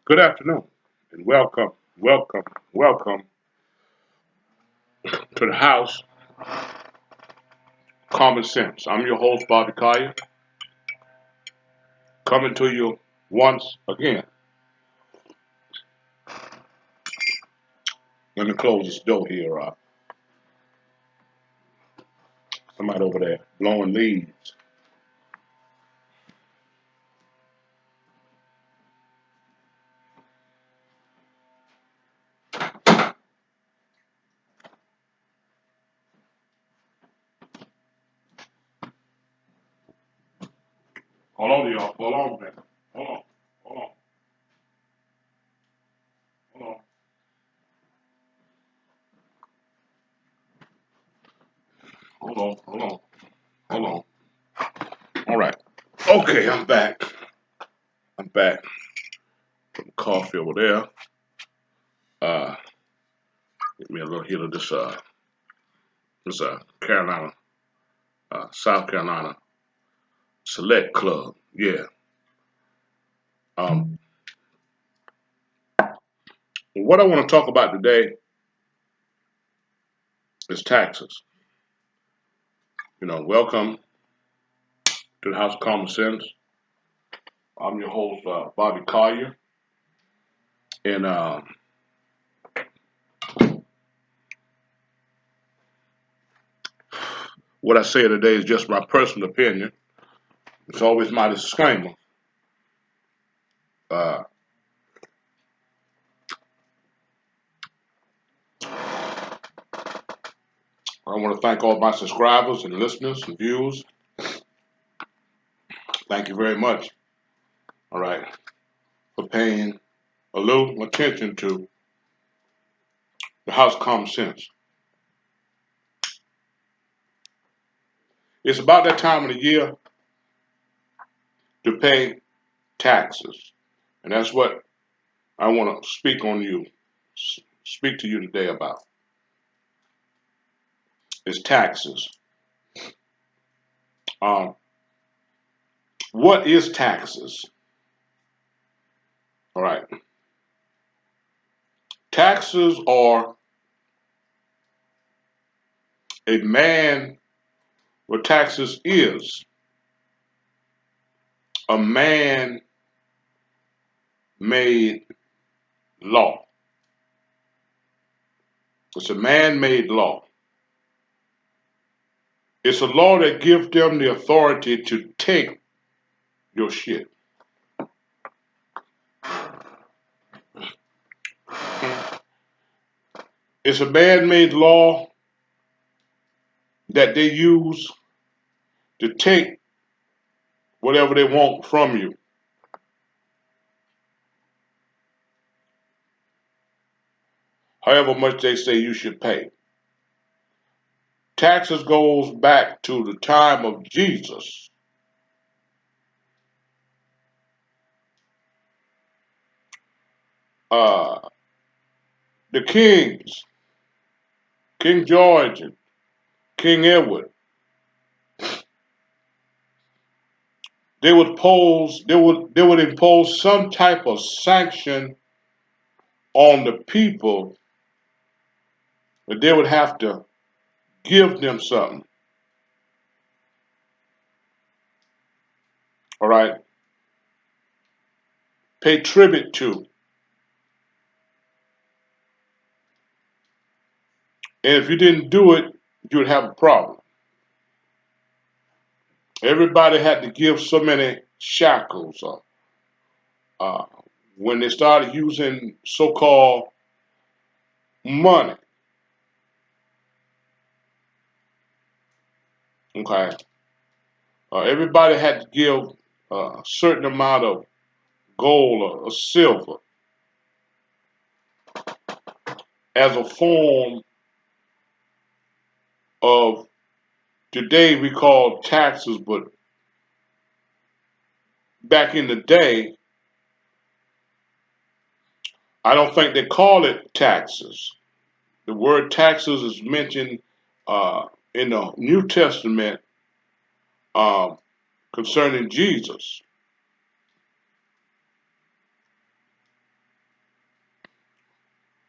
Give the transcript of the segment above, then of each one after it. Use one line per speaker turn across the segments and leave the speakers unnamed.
Good afternoon, and welcome to the house, Common Sense. I'm your host, Bobby Collier, coming to you once again. Let me close this door here. Somebody over there blowing leaves. Hold on, y'all. Hold on, man. Hold on. Hold on. Hold on. Hold on. Hold on. Hold on. All right. Okay, I'm back. I'm back. Put the coffee over there. Uh, Get me a little hit of this Carolina, South Carolina Select Club. Yeah. Um, what I want to talk about today is taxes. Welcome to the House of Common Sense. I'm your host, Bobby Collier, and what I say today is just my personal opinion. It's always my disclaimer. Uh, I want to thank all my subscribers and listeners and viewers. Thank you very much. All right, for paying a little attention to the House of Common Sense. It's about that time of the year to pay taxes, and that's what I want to speak to you today about. Is taxes. Um, what is taxes? All right. Taxes are a man, what taxes is a man made law. It's a man made law. It's a law that gives them the authority to take your shit. It's a man made law that they use to take whatever they want from you. However much they say you should pay. Taxes goes back to the time of Jesus. Uh, the kings, King George and King Edward, they would impose some type of sanction on the people, but they would have to give them something. All right, pay tribute to, and if you didn't do it, you would have a problem. Everybody had to give so many shackles. Uh, when they started using so-called money, okay, everybody had to give a certain amount of gold or silver as a form of, today we call taxes, but back in the day, I don't think they call it taxes. The word taxes is mentioned in the New Testament um, concerning Jesus.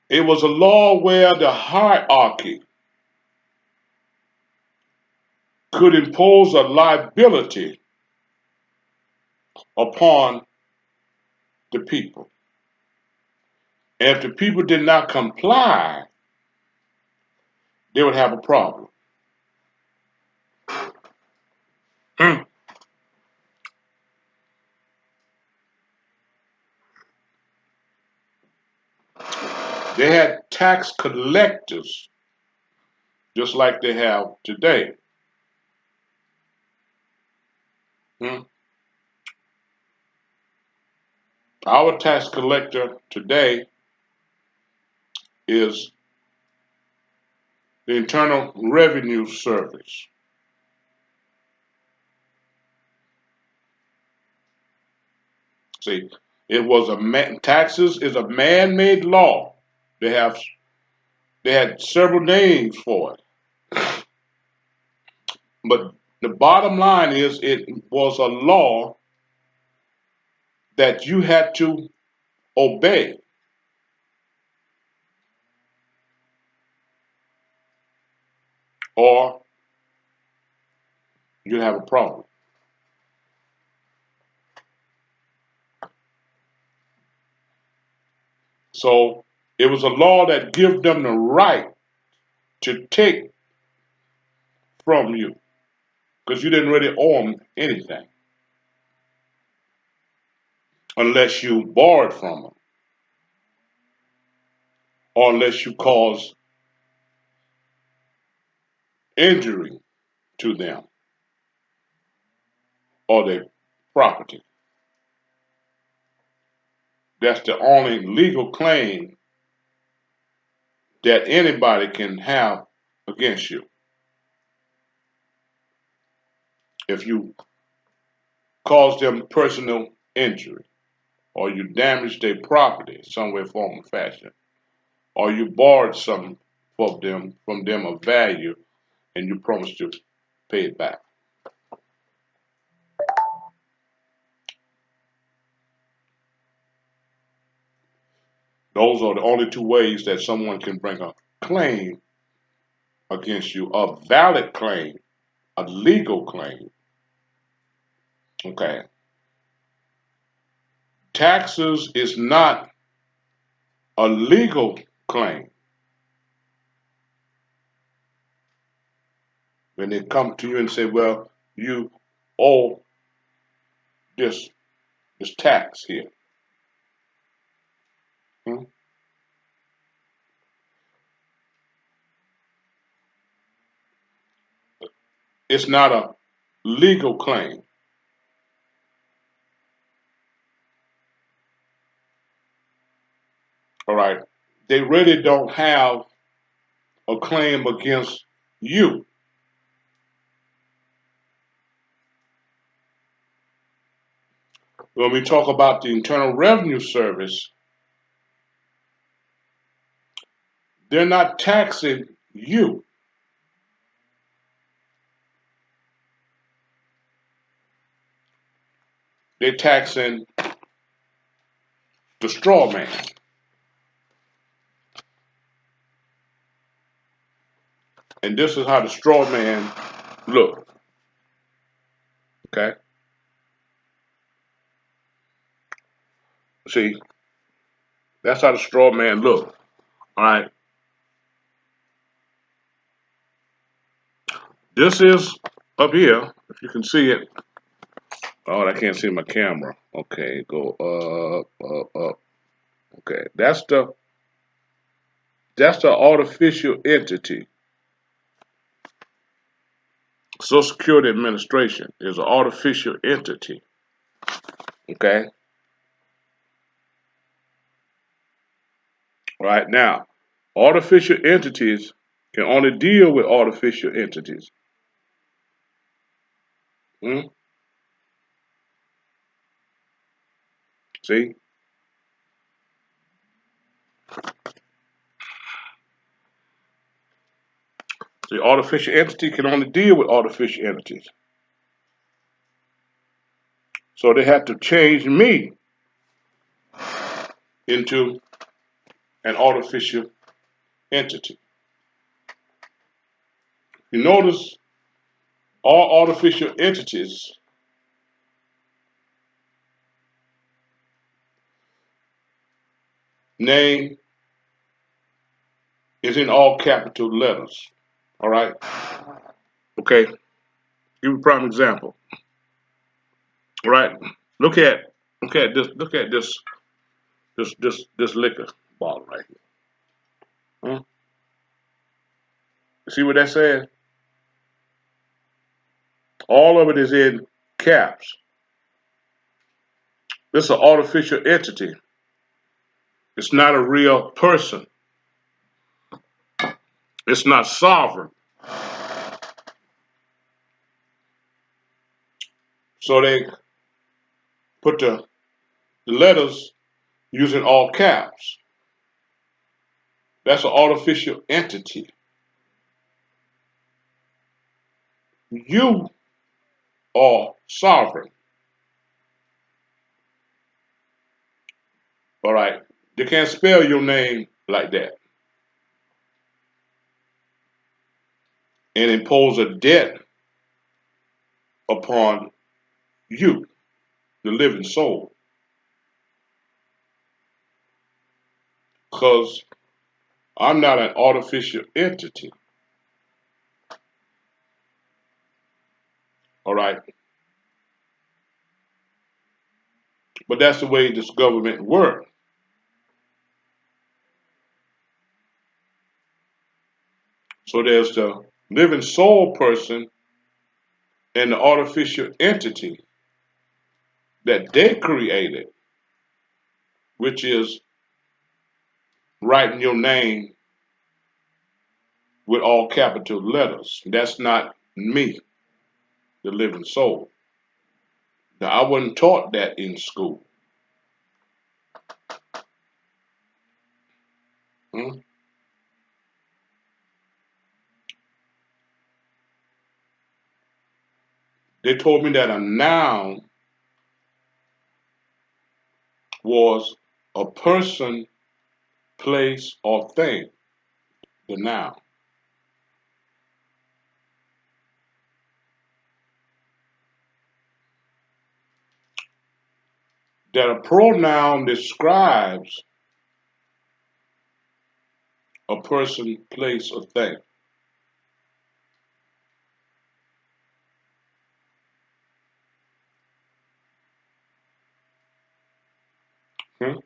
It was a law where the hierarchy could impose a liability upon the people. And if the people did not comply, they would have a problem. Mm. They had tax collectors just like they have today. Mm. Our tax collector today is the Internal Revenue Service. See, it was taxes is a man-made law. They have they had several names for it, but the bottom line is it was a law that you had to obey, or you have a problem. So it was a law that gave them the right to take from you because you didn't really owe them anything unless you borrowed from them or unless you caused injury to them or their property. That's the only legal claim that anybody can have against you. If you cause them personal injury, or you damage their property some way, form, or fashion, or you borrowed something from them of value, and you promise to pay it back. Those are the only two ways that someone can bring a claim against you, a valid claim, a legal claim. Okay. Taxes is not a legal claim. When they come to you and say, well, you owe this tax here. Hmm? It's not a legal claim. All right. They really don't have a claim against you. When we talk about the Internal Revenue Service, they're not taxing you. They're taxing the straw man. And this is how the straw man look. Okay? See, that's how the straw man look. All right. This is up here, if you can see it. Oh, I can't see my camera. Okay, go up. Okay, that's the artificial entity. Social Security Administration is an artificial entity. Okay, right now, artificial entities can only deal with artificial entities. Hmm? See, the artificial entity can only deal with artificial entities. So they had to change me into an artificial entity. You notice all artificial entities name is in all capital letters. All right. Okay. Give you a prime example. All right. Look at this. Look at this liquor bottle right here. Hmm? You see what that says? All of it is in caps. This is an artificial entity. It's not a real person. It's not sovereign. So they put the letters using all caps. That's an artificial entity. You are sovereign. All right. They can't spell your name like that and impose a debt upon you, the living soul. Because I'm not an artificial entity. All right. But that's the way this government works. So there's the living soul person and the artificial entity that they created, which is writing your name with all capital letters. That's not me, the living soul. Now, I wasn't taught that in school. Hmm? They told me that a noun was a person, place, or thing, the noun. That a pronoun describes a person, place, or thing. Hmm?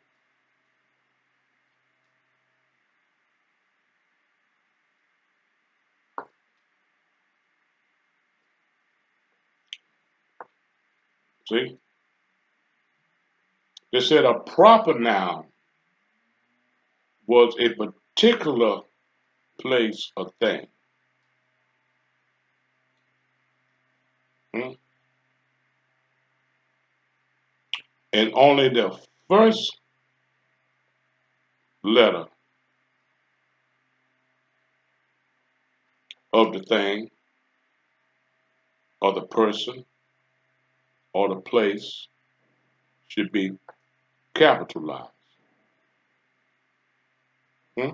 See? They said a proper noun was a particular place or thing. Hmm? And only the first letter of the thing or the person or the place should be capitalized. Hmm?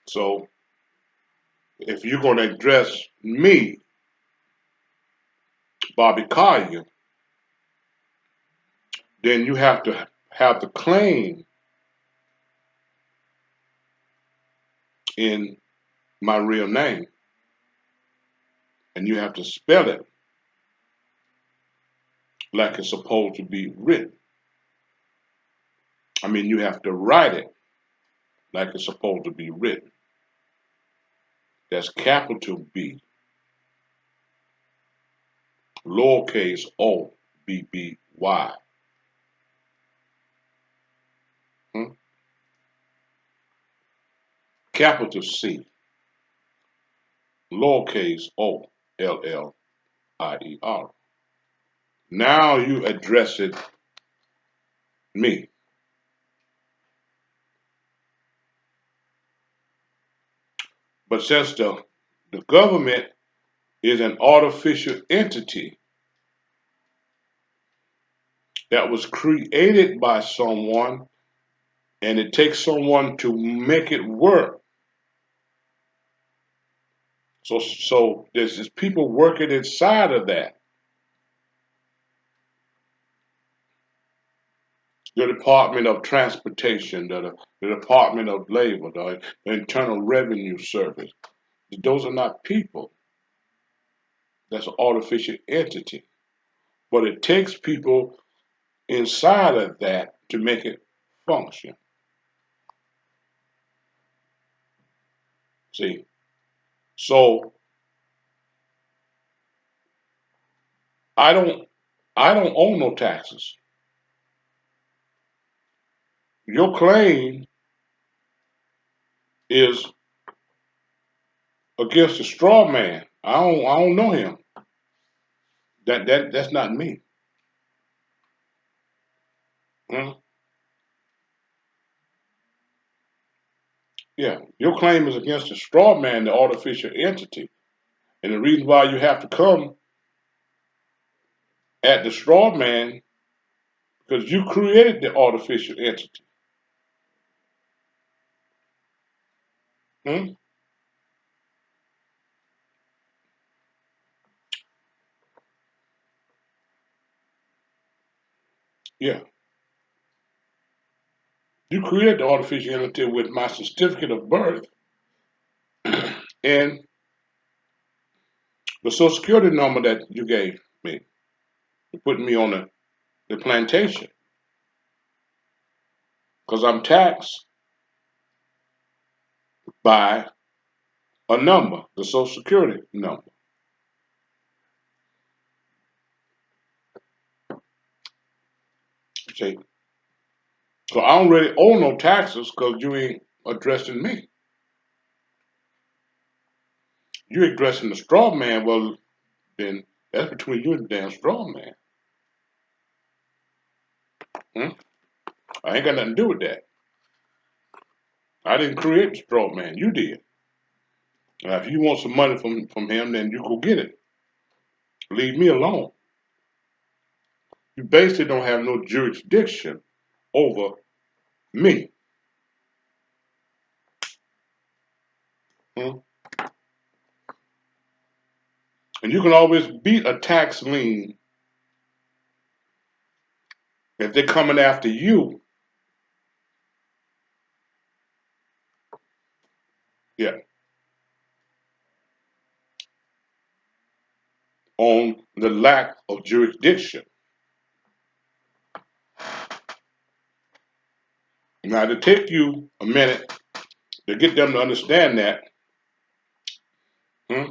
So if you're going to address me, Bobby Collier, then you have to have the claim in my real name, and you have to spell it like it's supposed to be written. I mean, you have to write it like it's supposed to be written. That's capital B, lowercase o, b b y. Hmm? Capital C, lowercase o, L-L-I-E-R. Now you address it me. But since the government is an artificial entity, that was created by someone, and it takes someone to make it work. So there's just people working inside of that. The Department of Transportation, the Department of Labor, the Internal Revenue Service. Those are not people. That's an artificial entity. But it takes people inside of that to make it function. See? So I don't I don't owe no taxes. Your claim is against a straw man. I don't know him. That's not me. Hmm? Yeah. Your claim is against a straw man, the artificial entity. And the reason why you have to come at the straw man because you created the artificial entity. Hmm? Yeah. You created the artificial entity with my certificate of birth and the social security number that you gave me. You put me on the plantation because I'm taxed by a number, the social security number. See? So I don't really owe no taxes because you ain't addressing me. You addressing the straw man, well, then that's between you and the damn straw man. Hmm? I ain't got nothing to do with that. I didn't create the straw man. You did. If you want some money from him, then you go get it. Leave me alone. You basically don't have no jurisdiction over me. Hmm? And you can always beat a tax lien if they're coming after you. Yeah, on the lack of jurisdiction. Now, to take you a minute to get them to understand that, hmm,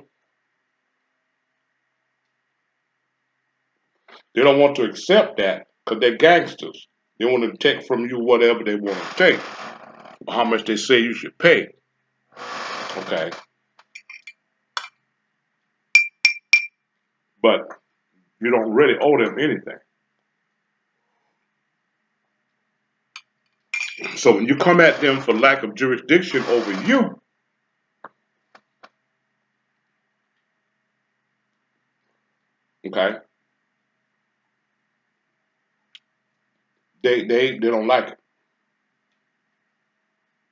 they don't want to accept that because they're gangsters. They want to take from you whatever they want to take, how much they say you should pay. Okay, but you don't really owe them anything. So when you come at them for lack of jurisdiction over you, okay, they don't like it.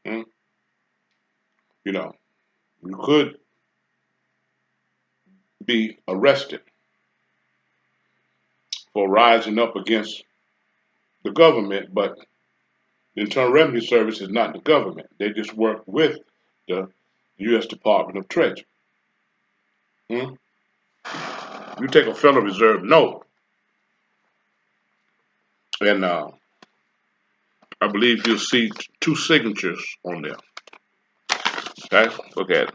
Hmm? You know, you could be arrested for rising up against the government, but the Internal Revenue Service is not the government. They just work with the U.S. Department of Treasury. Hmm? You take a Federal Reserve note, and I believe you'll see two signatures on there. Okay, look at it.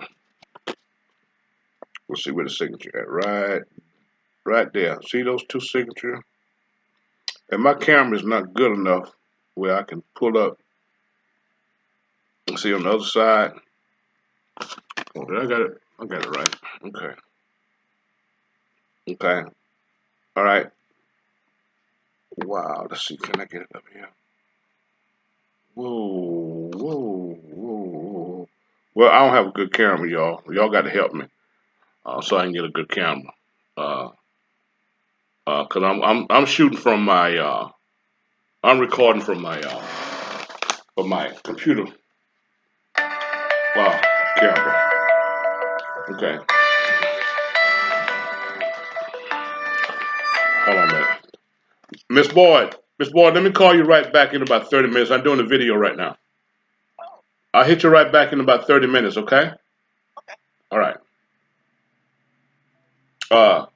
We'll see where the signature at. Right there. See those two signatures? And my camera is not good enough where I can pull up and see on the other side. Oh, did I got it? I got it right. Okay. Okay. All right. Wow. Let's see. Can I get it up here? Whoa. Whoa. Whoa. Well, I don't have a good camera, y'all. Y'all got to help me so I can get a good camera. Cause I'm shooting from my I'm recording from my computer camera. Okay. Hold on a minute. Miss Boyd, let me call you right back in about 30 minutes. I'm doing a video right now. I'll hit you right back in about 30 minutes, okay? All right. Uh,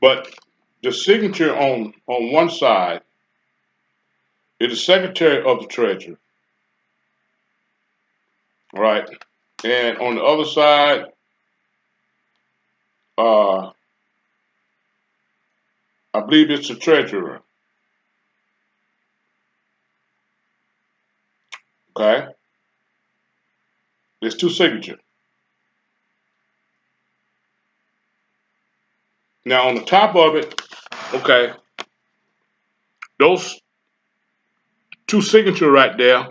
but the signature on one side is the Secretary of the Treasury, all right? And on the other side, I believe it's the Treasurer, okay? There's two signatures. Now on the top of it, okay, those two signatures right there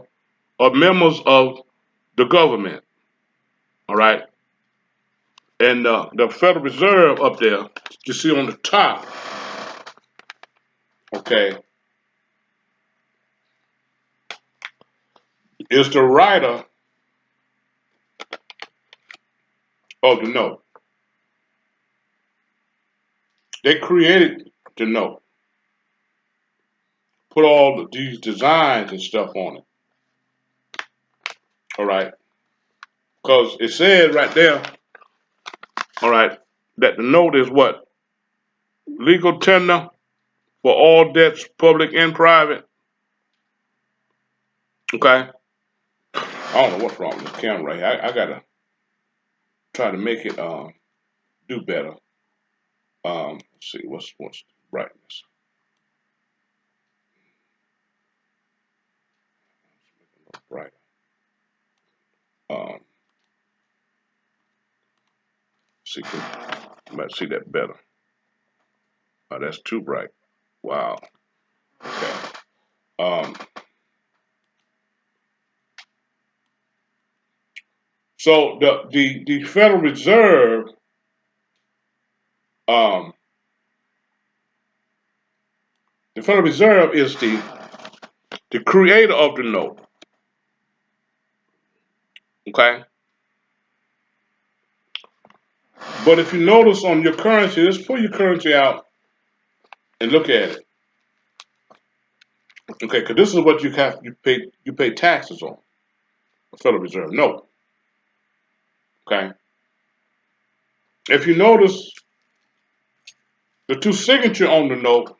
are members of the government, all right? And the Federal Reserve up there, you see on the top, okay, is the writer of the note. They created the note, put all of these designs and stuff on it, all right? Because it says right there, all right, that the note is what? Legal tender for all debts, public and private, okay? I don't know what's wrong with this camera right here. I gotta try to make it do better. Let's see, what's the brightness? Bright. See, you might see that better. Oh, that's too bright. Wow. Okay. Um, so the Federal Reserve, um, the Federal Reserve is the creator of the note. Okay. But if you notice on your currency, let's pull your currency out and look at it. Okay, because this is what you pay taxes on. The Federal Reserve note. Okay. If you notice, the two signature on the note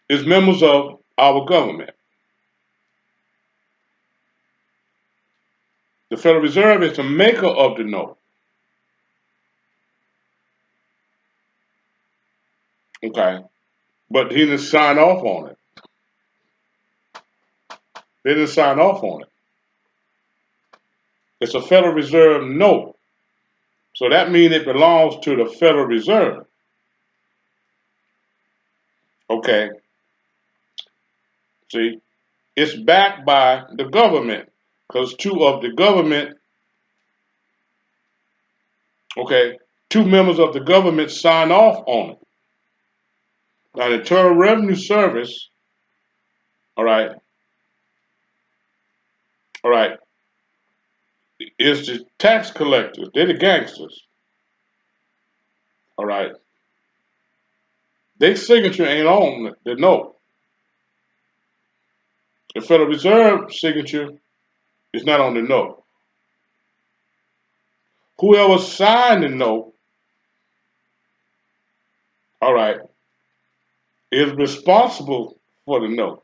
is members of our government. The Federal Reserve is the maker of the note. Okay. But he didn't sign off on it. They didn't sign off on it. It's a Federal Reserve note. So that means it belongs to the Federal Reserve. Okay. See, it's backed by the government because two of the government, okay, two members of the government sign off on it. Now, the Internal Revenue Service, all right, is the tax collectors. They're the gangsters, all right. Their signature ain't on the note. The Federal Reserve signature is not on the note. Whoever signed the note, all right, is responsible for the note,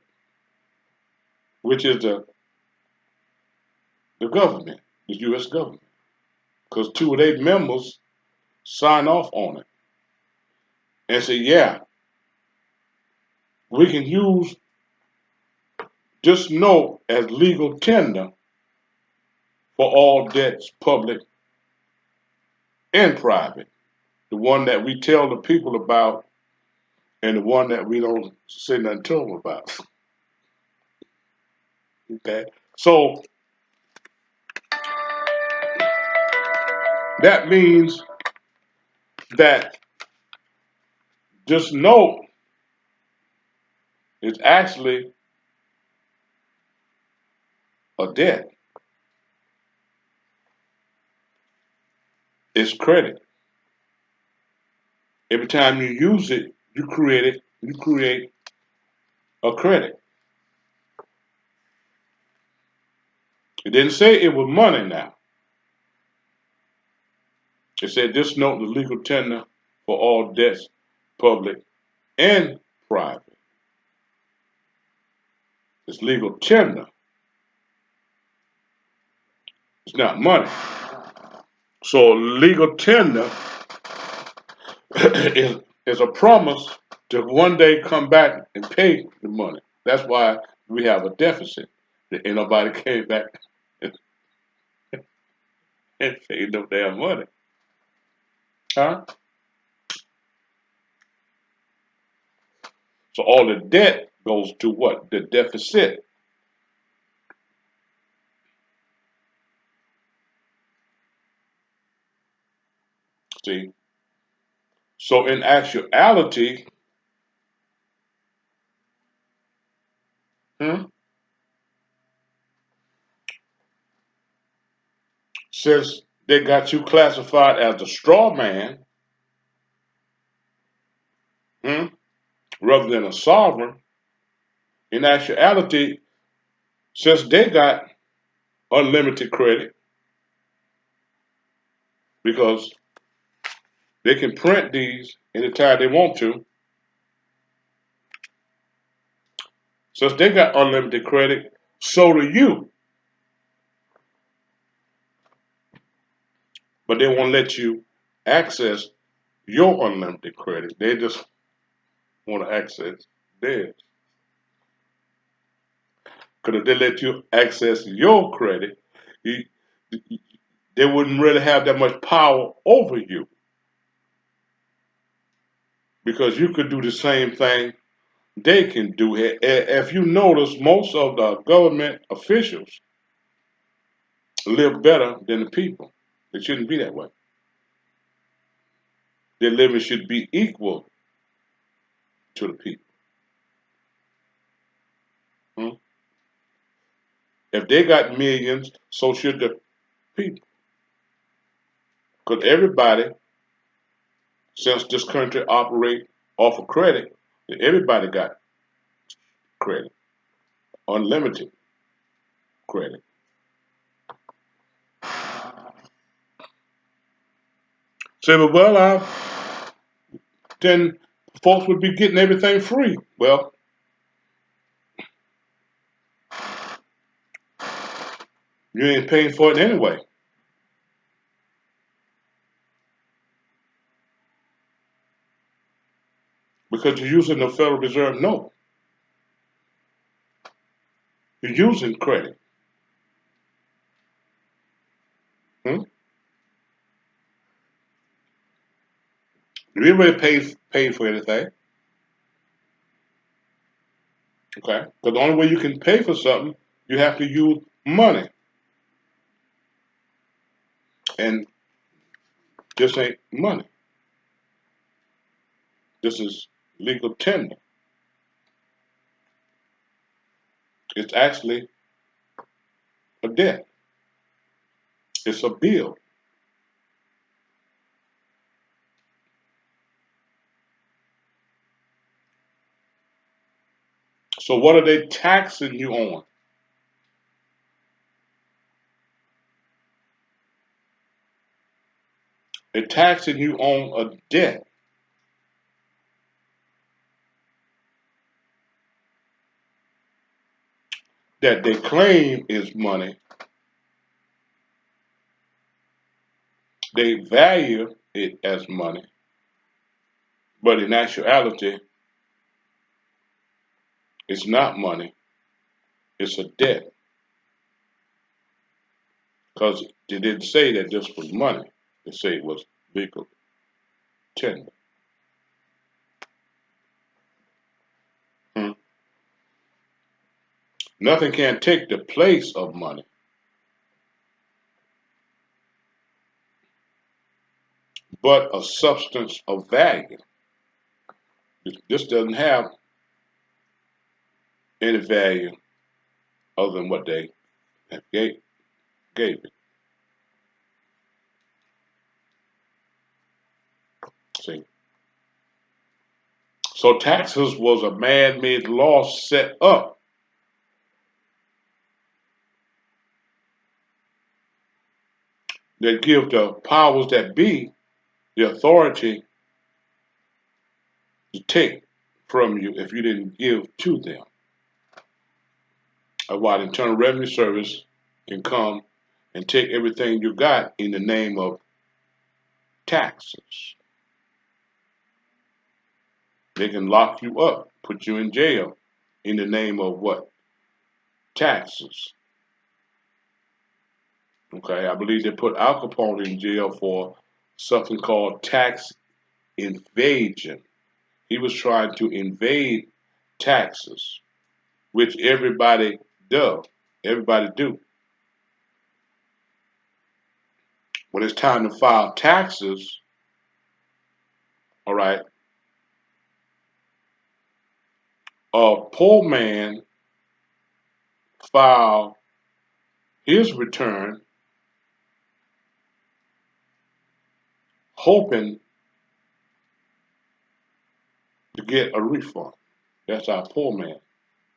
which is the government, the U.S. government, because two of their members sign off on it and say, yeah, we can use this note as legal tender for all debts, public and private. The one that we tell the people about and the one that we don't say nothing to them about. Okay? So that means that this note It's actually a debt. It's credit. Every time you use it, you create a credit. It didn't say it was money now. It said this note the legal tender for all debts, public and private. It's legal tender. It's not money. So legal tender is a promise to one day come back and pay the money. That's why we have a deficit. Ain't nobody came back and paid no damn money. Huh? So all the debt goes to what? The deficit. See? So in actuality, hmm, since they got you classified as a straw man, hmm, rather than a sovereign, in actuality, since they got unlimited credit because they can print these anytime they want to, since they got unlimited credit, so do you. But they won't let you access your unlimited credit. They just want to access theirs. Because if they let you access your credit, you, they wouldn't really have that much power over you because you could do the same thing they can do. If you notice, most of the government officials live better than the people. It shouldn't be that way. Their living should be equal to the people. Hmm? If they got millions, so should the people. Because everybody, since this country operate off of credit, everybody got credit, unlimited credit. Say, but well, then folks would be getting everything free. Well, you ain't paying for it anyway because you're using the Federal Reserve note. You're using credit. Hmm? You ain't really paid for anything. Okay? Because the only way you can pay for something, you have to use money. And this ain't money. This is legal tender. It's actually a debt. It's a bill. So what are they taxing you on? They're taxing you on a debt that they claim is money. They value it as money, but in actuality, it's not money. It's a debt because they didn't say that this was money. They say it was legal tender. Hmm. Nothing can take the place of money, but a substance of value. This doesn't have any value other than what they have gave it. See, so taxes was a man-made law set up that give the powers that be the authority to take from you if you didn't give to them. That's why the Internal Revenue Service can come and take everything you got in the name of taxes. They can lock you up, put you in jail in the name of what? Taxes. Okay, I believe they put Al Capone in jail for something called tax invasion. He was trying to invade taxes, which everybody does. Everybody do. When it's time to file taxes, all right, a poor man file his return hoping to get a refund. That's our poor man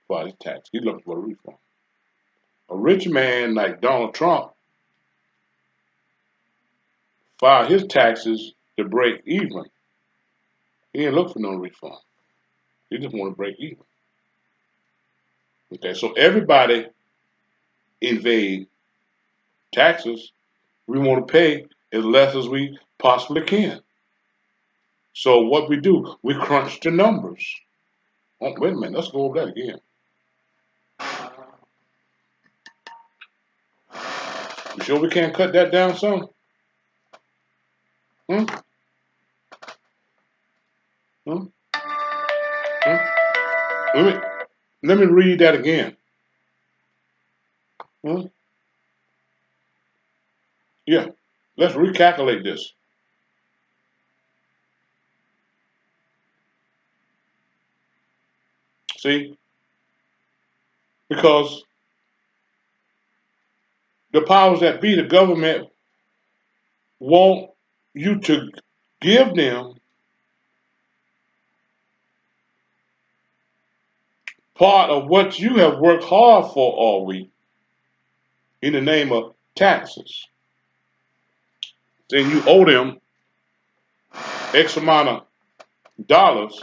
file his tax. He looking for a refund. A rich man like Donald Trump file his taxes to break even. He ain't looking for no refund. He just want to break even. Okay, so everybody invade taxes. We want to pay as less as we possibly can. So what we do, we crunch the numbers. Oh, wait a minute, let's go over that again. You sure we can't cut that down some? Hmm? Hmm? Hmm? Let me read that again. Hmm? Yeah, let's recalculate this. See, because the powers that be, the government, want you to give them part of what you have worked hard for all week in the name of taxes. Then you owe them X amount of dollars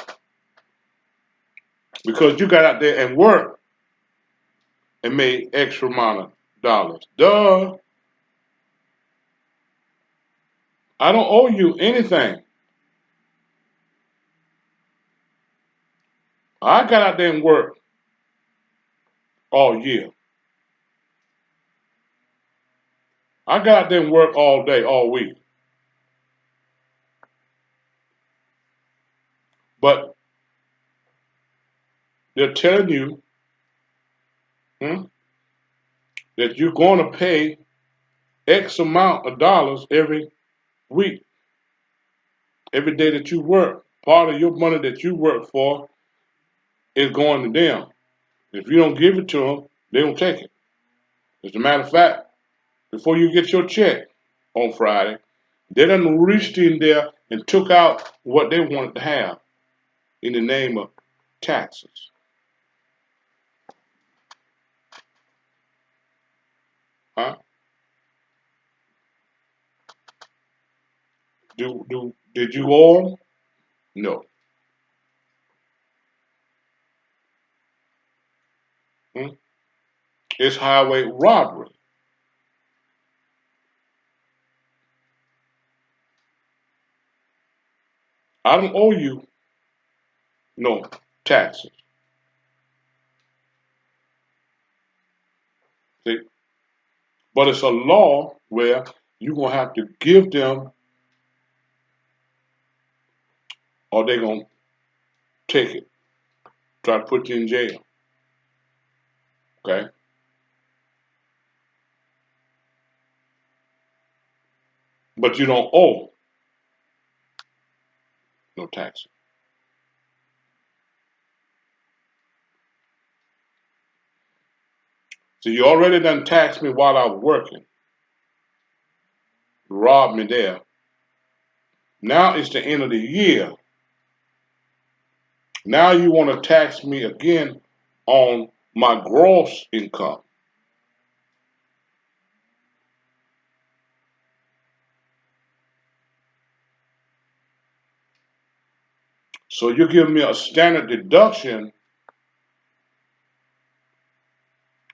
because you got out there and worked and made extra amount of dollars. Duh. I don't owe you anything. I got out there and worked all year. I got out there and worked all day, all week. But they're telling you hmm, that you're going to pay X amount of dollars every week, every day that you work. Part of your money that you work for is going to them. If you don't give it to them, they don't take it. As a matter of fact, before you get your check on Friday, they done reached in there and took out what they wanted to have in the name of taxes. Huh? Did you owe them? No. Hmm? It's highway robbery. I don't owe you no taxes. See? But it's a law where you're gonna have to give them or they're gonna take it, try to put you in jail. Okay? But you don't owe no taxes. So you already done taxed me while I was working, robbed me there. Now it's the end of the year. Now you want to tax me again on my gross income. So you give me a standard deduction,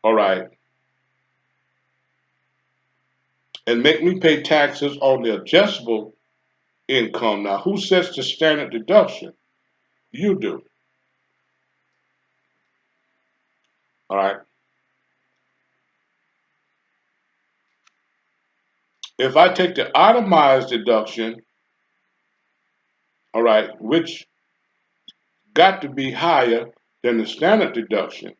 all right, and make me pay taxes on the adjustable income. Now, who sets the standard deduction? You do, all right. If I take the itemized deduction, all right, which got to be higher than the standard deduction,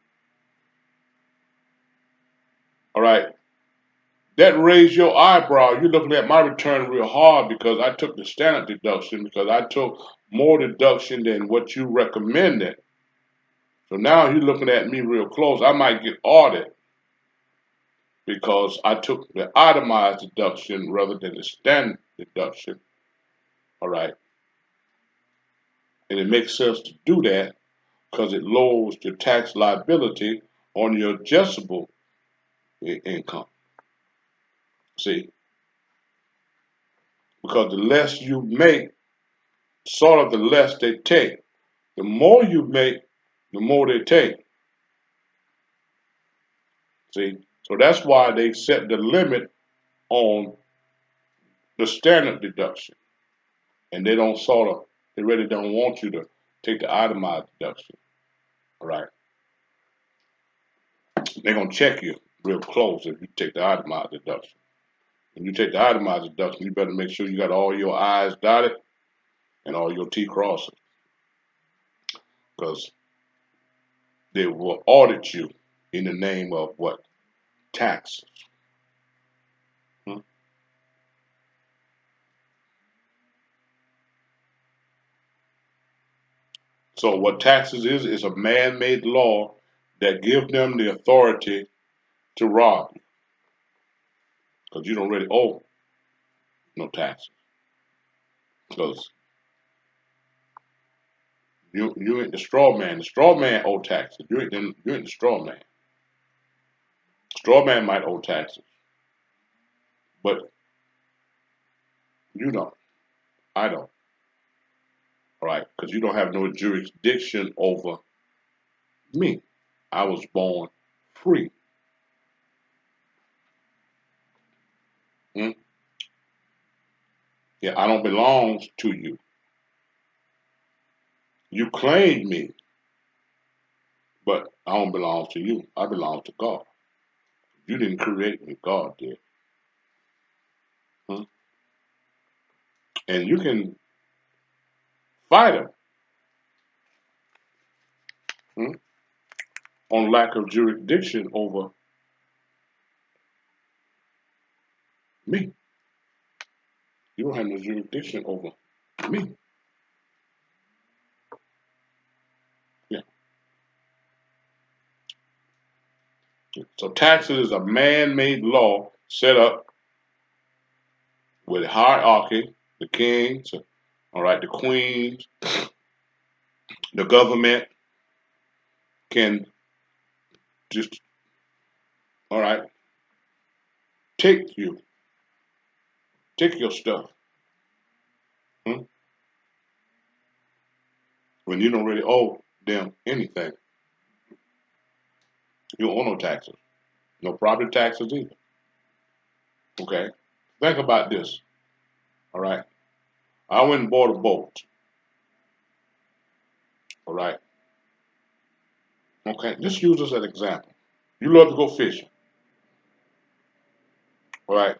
all right, that raised your eyebrow. You're looking at my return real hard because I took the standard deduction because I took more deduction than what you recommended. So now you're looking at me real close. I might get audited because I took the itemized deduction rather than the standard deduction. All right. And it makes sense to do that because it lowers your tax liability on your adjustable income. See, because the less you make, sort of the less they take. The more you make, the more they take. See, so that's why they set the limit on the standard deduction, and they don't sort of, they really don't want you to take the itemized deduction. All right, they're gonna check you real close if you take the itemized deduction. When you take the itemized deduction, you better make sure you got all your I's dotted and all your T crossed, because they will audit you in the name of what? Taxes. Hmm? So what taxes is a man-made law that give them the authority to rob you, because you don't really owe no taxes. Because you ain't the straw man. The straw man owe taxes. You ain't the straw man. Straw man might owe taxes, but you don't. I don't. All right, because you don't have no jurisdiction over me. I was born free. Hmm? Yeah, I don't belong to you. You claimed me, but I don't belong to you. I belong to God. You didn't create me. God did. Hmm? And you can fight him, hmm, on lack of jurisdiction over me. You don't have no jurisdiction over me. Yeah. So taxes is a man-made law set up with hierarchy, the kings, all right, the queens, the government can just, all right, take you, take your stuff, hmm, when you don't really owe them anything. You don't owe no taxes, no property taxes either. Okay, think about this. All right, I went and bought a boat. All right, okay, just use this as an example. You love to go fishing. All right,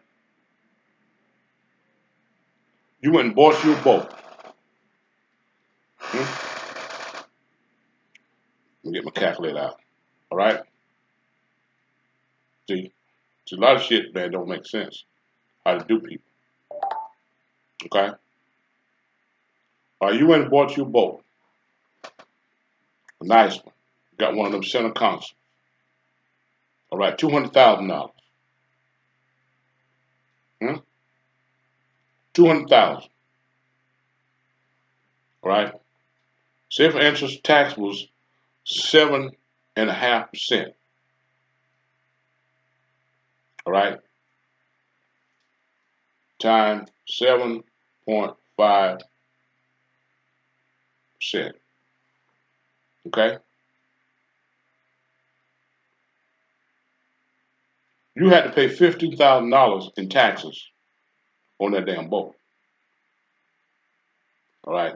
you went and bought you a boat. Hmm? Let me get my calculator out. All right, see, a lot of shit, man, don't make sense. How to do people. Okay, all right, you went and bought you a boat, a nice one. Got one of them center consoles. All right, $200,000. 200,000. All right. Say for interest tax was 7.5%. All right. Times 7.5%. Okay. You had to pay $15,000 in taxes on that damn boat. All right.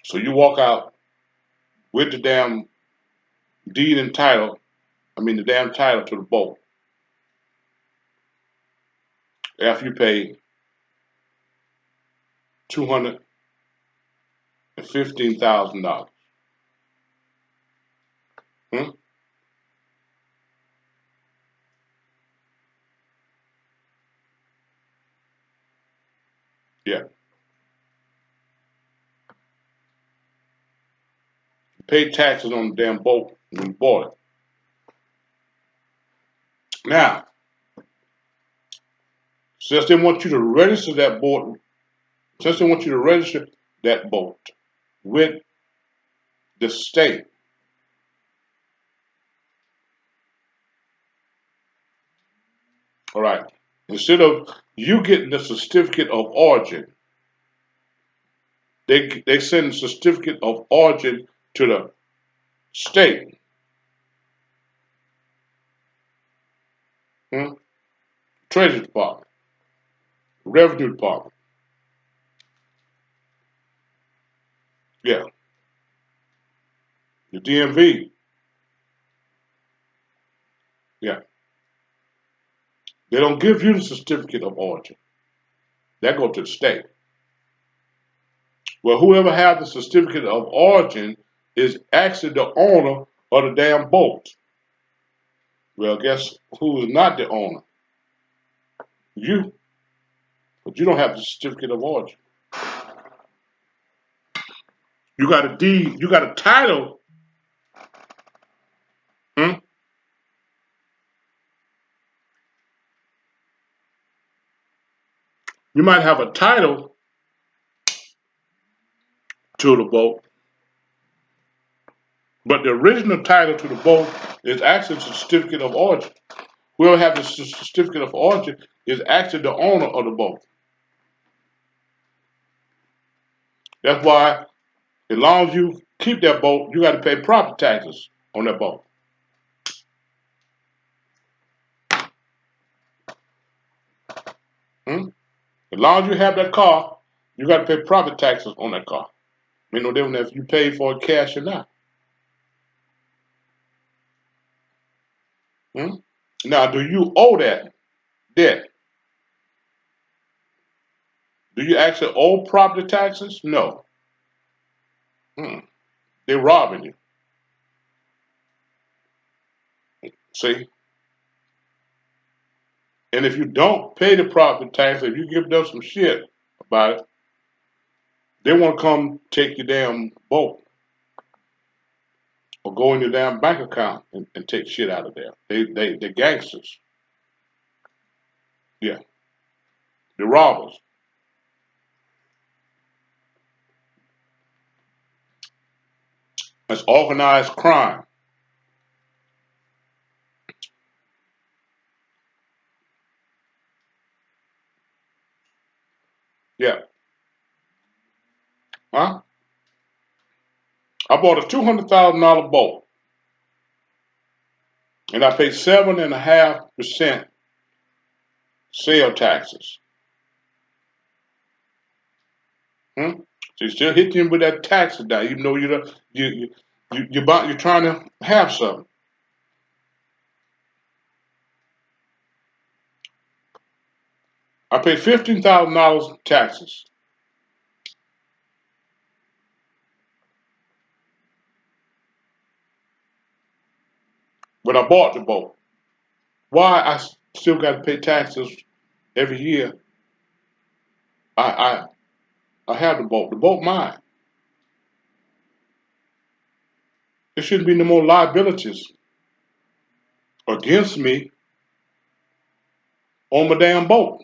So you walk out with the damn deed and title. I mean the damn title to the boat after you pay $215,000. Hmm? Yeah. You paid taxes on the damn boat when you bought it. Now, since they want you to register that boat, since they want you to register that boat with the state, all right, instead of you getting the certificate of origin, they send the certificate of origin to the state, hmm? Treasury Department, Revenue Department, yeah, the DMV, yeah. They don't give you the certificate of origin. That go to the state. Well, whoever has the certificate of origin is actually the owner of the damn boat. Well, guess who is not the owner? You. But you don't have the certificate of origin. You got a deed, you got a title. Hmm? You might have a title to the boat, but the original title to the boat is actually the certificate of origin. Whoever has the certificate of origin is actually the owner of the boat. That's why, as long as you keep that boat, you got to pay property taxes on that boat. Hmm? As long as you have that car, you got to pay property taxes on that car. Ain't no different if you pay for it cash or not. Hmm? Now, do you owe that debt? Do you actually owe property taxes? No. Hmm. They're robbing you. See? And if you don't pay the property tax, if you give them some shit about it, they want to come take your damn boat or go in your damn bank account and take shit out of there. They're gangsters. Yeah. They're robbers. It's organized crime. Yeah. Huh? I bought a $200,000 boat and I paid 7.5% sale taxes. Hmm? So you still hit him with that tax down, even though you're trying to have something. I paid $15,000 taxes when I bought the boat. Why I still got to pay taxes every year? I I have the boat. The boat mine. There shouldn't be no more liabilities against me on my damn boat.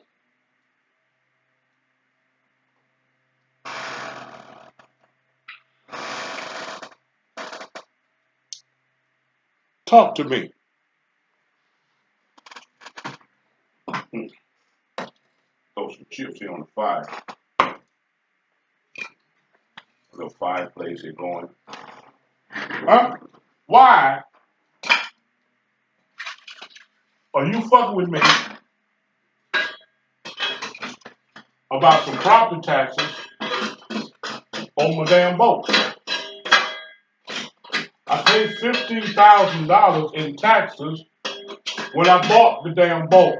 Talk to me. Throw some chips here on the fire. A little fireplace here going. Huh? Why are you fucking with me about some property taxes on my damn boat? I paid $15,000 in taxes when I bought the damn boat.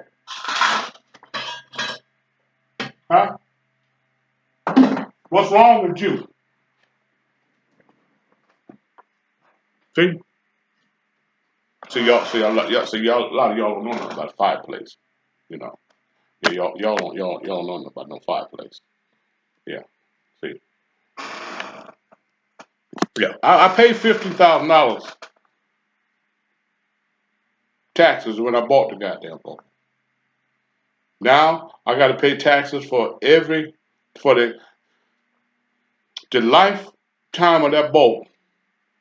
Huh? What's wrong with you? See? A lot of y'all don't know nothing about fireplace. You know. Yeah, y'all don't know nothing about no fireplace. Yeah. See. Yeah. I paid $15,000 taxes when I bought the goddamn boat. Now I gotta pay taxes for the lifetime of that boat.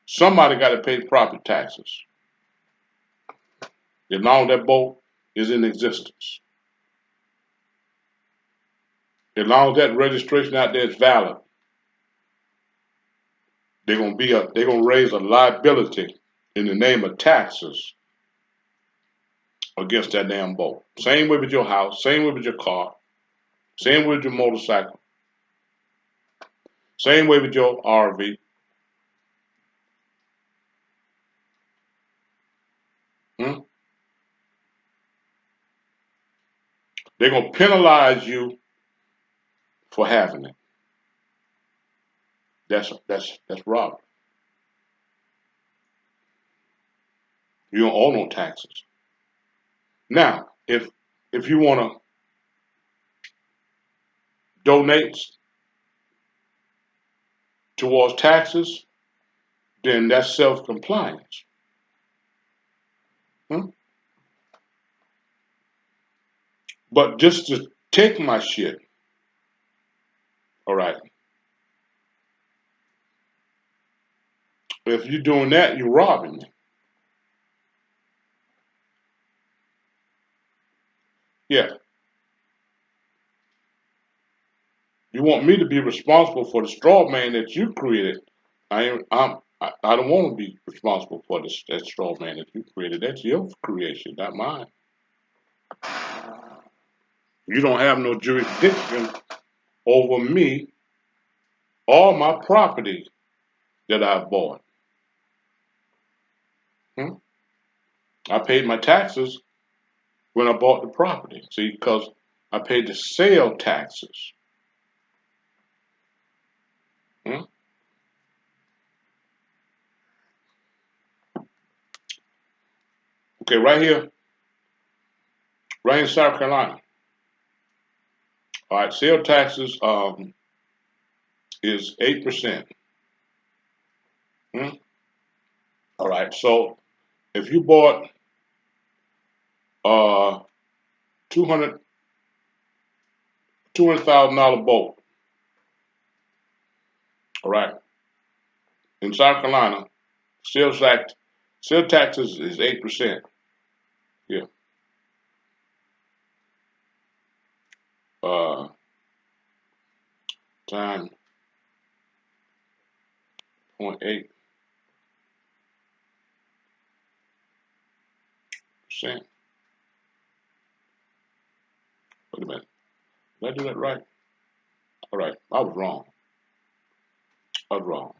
Somebody gotta pay property taxes. As long as that boat is in existence. As long as that registration out there is valid, they're gonna raise a liability in the name of taxes against that damn boat. Same way with your house, same way with your car, same way with your motorcycle, same way with your RV. Hmm? They're gonna penalize you for having it. That's robbery. You don't owe no taxes. Now, if you wanna donate towards taxes, then that's self-compliance. Hmm? But just to take my shit, all right. If you're doing that, you're robbing me. Yeah. You want me to be responsible for the straw man that you created. I don't want to be responsible for that straw man that you created. That's your creation, not mine. You don't have no jurisdiction over me or my property that I bought. Hmm? I paid my taxes when I bought the property. See, because I paid the sale taxes. Hmm? Okay, right in South Carolina. All right, sale taxes is 8%. Hmm? All right, so if you bought 200 $200,000 boat, all right, in South Carolina, sales tax sales taxes is 8%. Yeah. Uh, Time 0.8%. Wait a minute. Did I do that right? All right, I was wrong. I was wrong.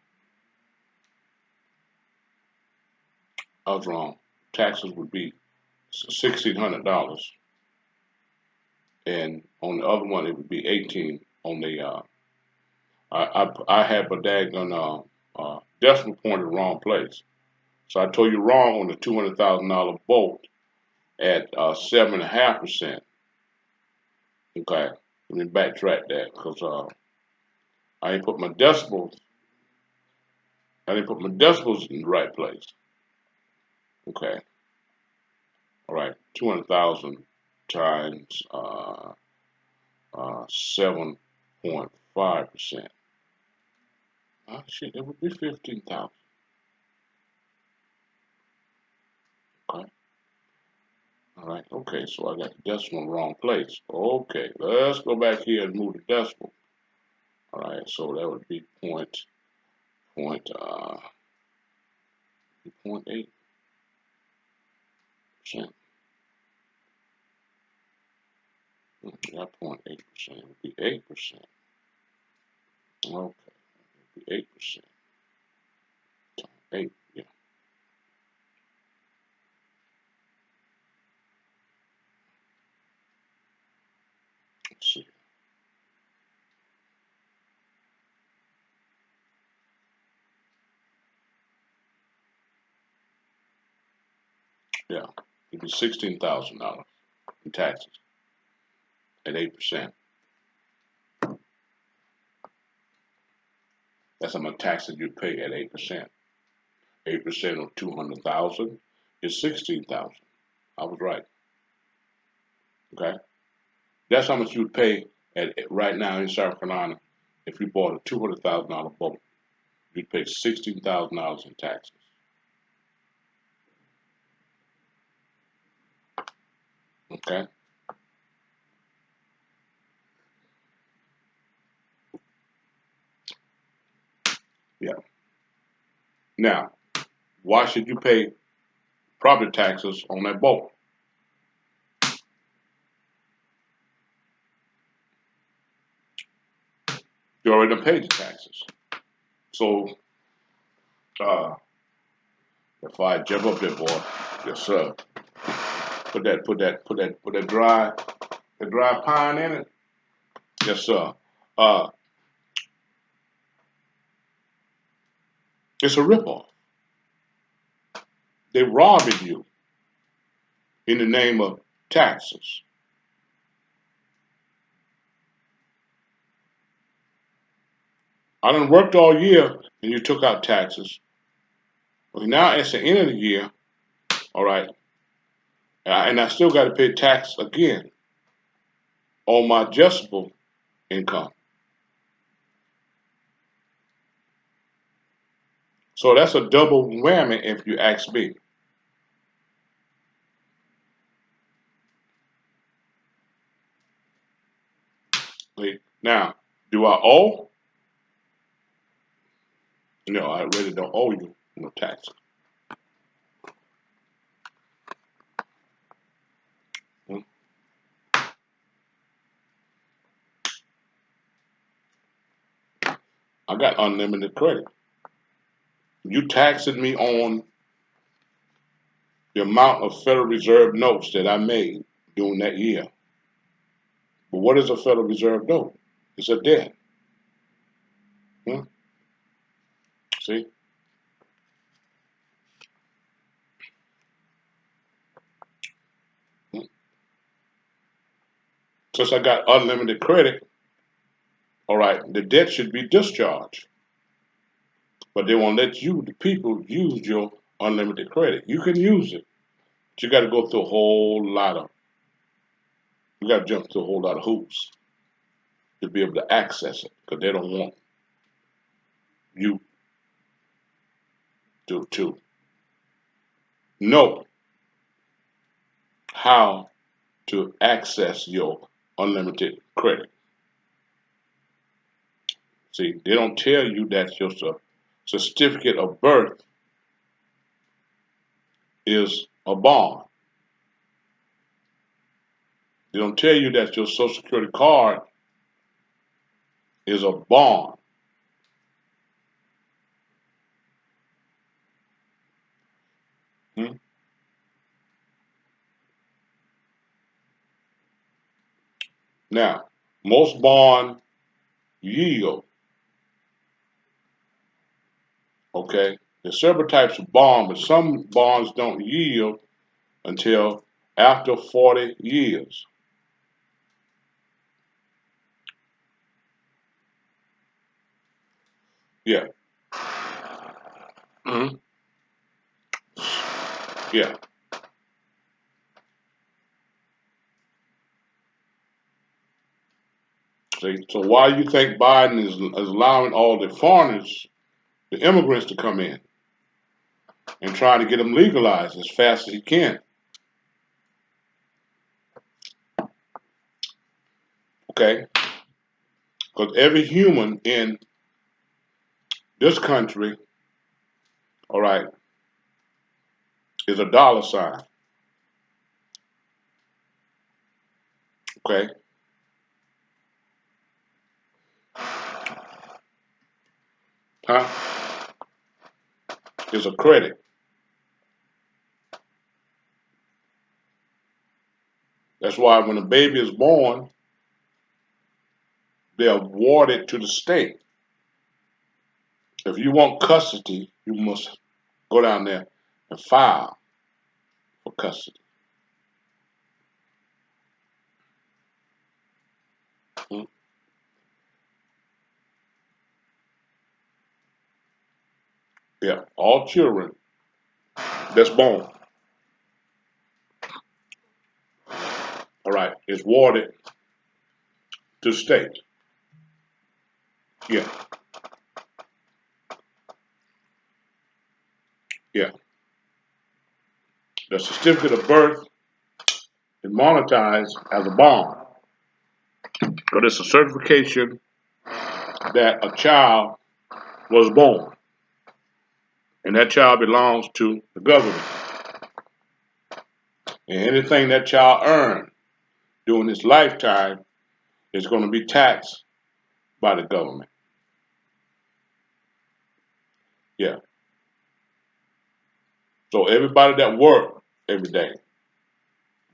I was wrong. Taxes would be $1,600, and on the other one it would be 18 on the. I had my daggone decimal point in the wrong place, so I told you wrong on the $200,000 boat at 7.5%. Okay, let me backtrack that because I didn't put my decimals. I didn't put my decimals in the right place. Okay, All right, 200,000 times 7.5%. Ah, shit, that would be 15,000. Okay. All right. Okay. So I got the decimal in the wrong place. Okay. Let's go back here and move the decimal. All right. So that would be point 0.8%. Not 0.8%. It would be 8%. Okay. It would be 8%. 8. Yeah. Let's see. Yeah. It'd be $16,000 in taxes at 8%. That's how much taxes you pay at 8%. 8% of 200,000 is 16,000. I was right. Okay. That's how much you would pay at right now in South Carolina if you bought a $200,000 boat. You'd pay $16,000 in taxes. Okay. Yeah. Now, why should you pay property taxes on that boat? You already paid the taxes. So, uh, if I jump up there, boy, yes sir. Put that dry pine in it. Yes sir. Uh, it's a ripoff. They're robbing you in the name of taxes. I done worked all year and you took out taxes. Well, now it's the end of the year, all right, and I still got to pay tax again on my adjustable income. So that's a double whammy if you ask me. See, now, do I owe? No, I really don't owe you no tax. Hmm? I got unlimited credit. You taxing me on the amount of Federal Reserve notes that I made during that year. But what is a Federal Reserve note? It's a debt. Hmm? See? Hmm? Since I got unlimited credit, all right, the debt should be discharged. But they won't let you, the people, use your unlimited credit. You can use it, but you got to go through a whole lot of, you got to jump through a whole lot of hoops to be able to access it because they don't want you to know how to access your unlimited credit. See, they don't tell you that your certificate of birth is a bond. They don't tell you that your social security card is a bond. Hmm? Now, most bond yield. Okay, there's several types of bond, but some bonds don't yield until after 40 years. Yeah. Hmm. Yeah. See, so why do you think Biden is allowing all the foreigners, the immigrants, to come in and trying to get them legalized as fast as he can? Okay, because every human in this country, all right, is a dollar sign. Okay, huh? Is a credit. That's why when a baby is born, they award it to the state. If you want custody, you must go down there and file for custody. Hmm? Yeah, all children that's born, all right, is awarded to the state. Yeah, yeah. The certificate of birth is monetized as a bond, but it's a certification that a child was born, and that child belongs to the government. And anything that child earned during his lifetime is going to be taxed by the government. Yeah. So everybody that work every day,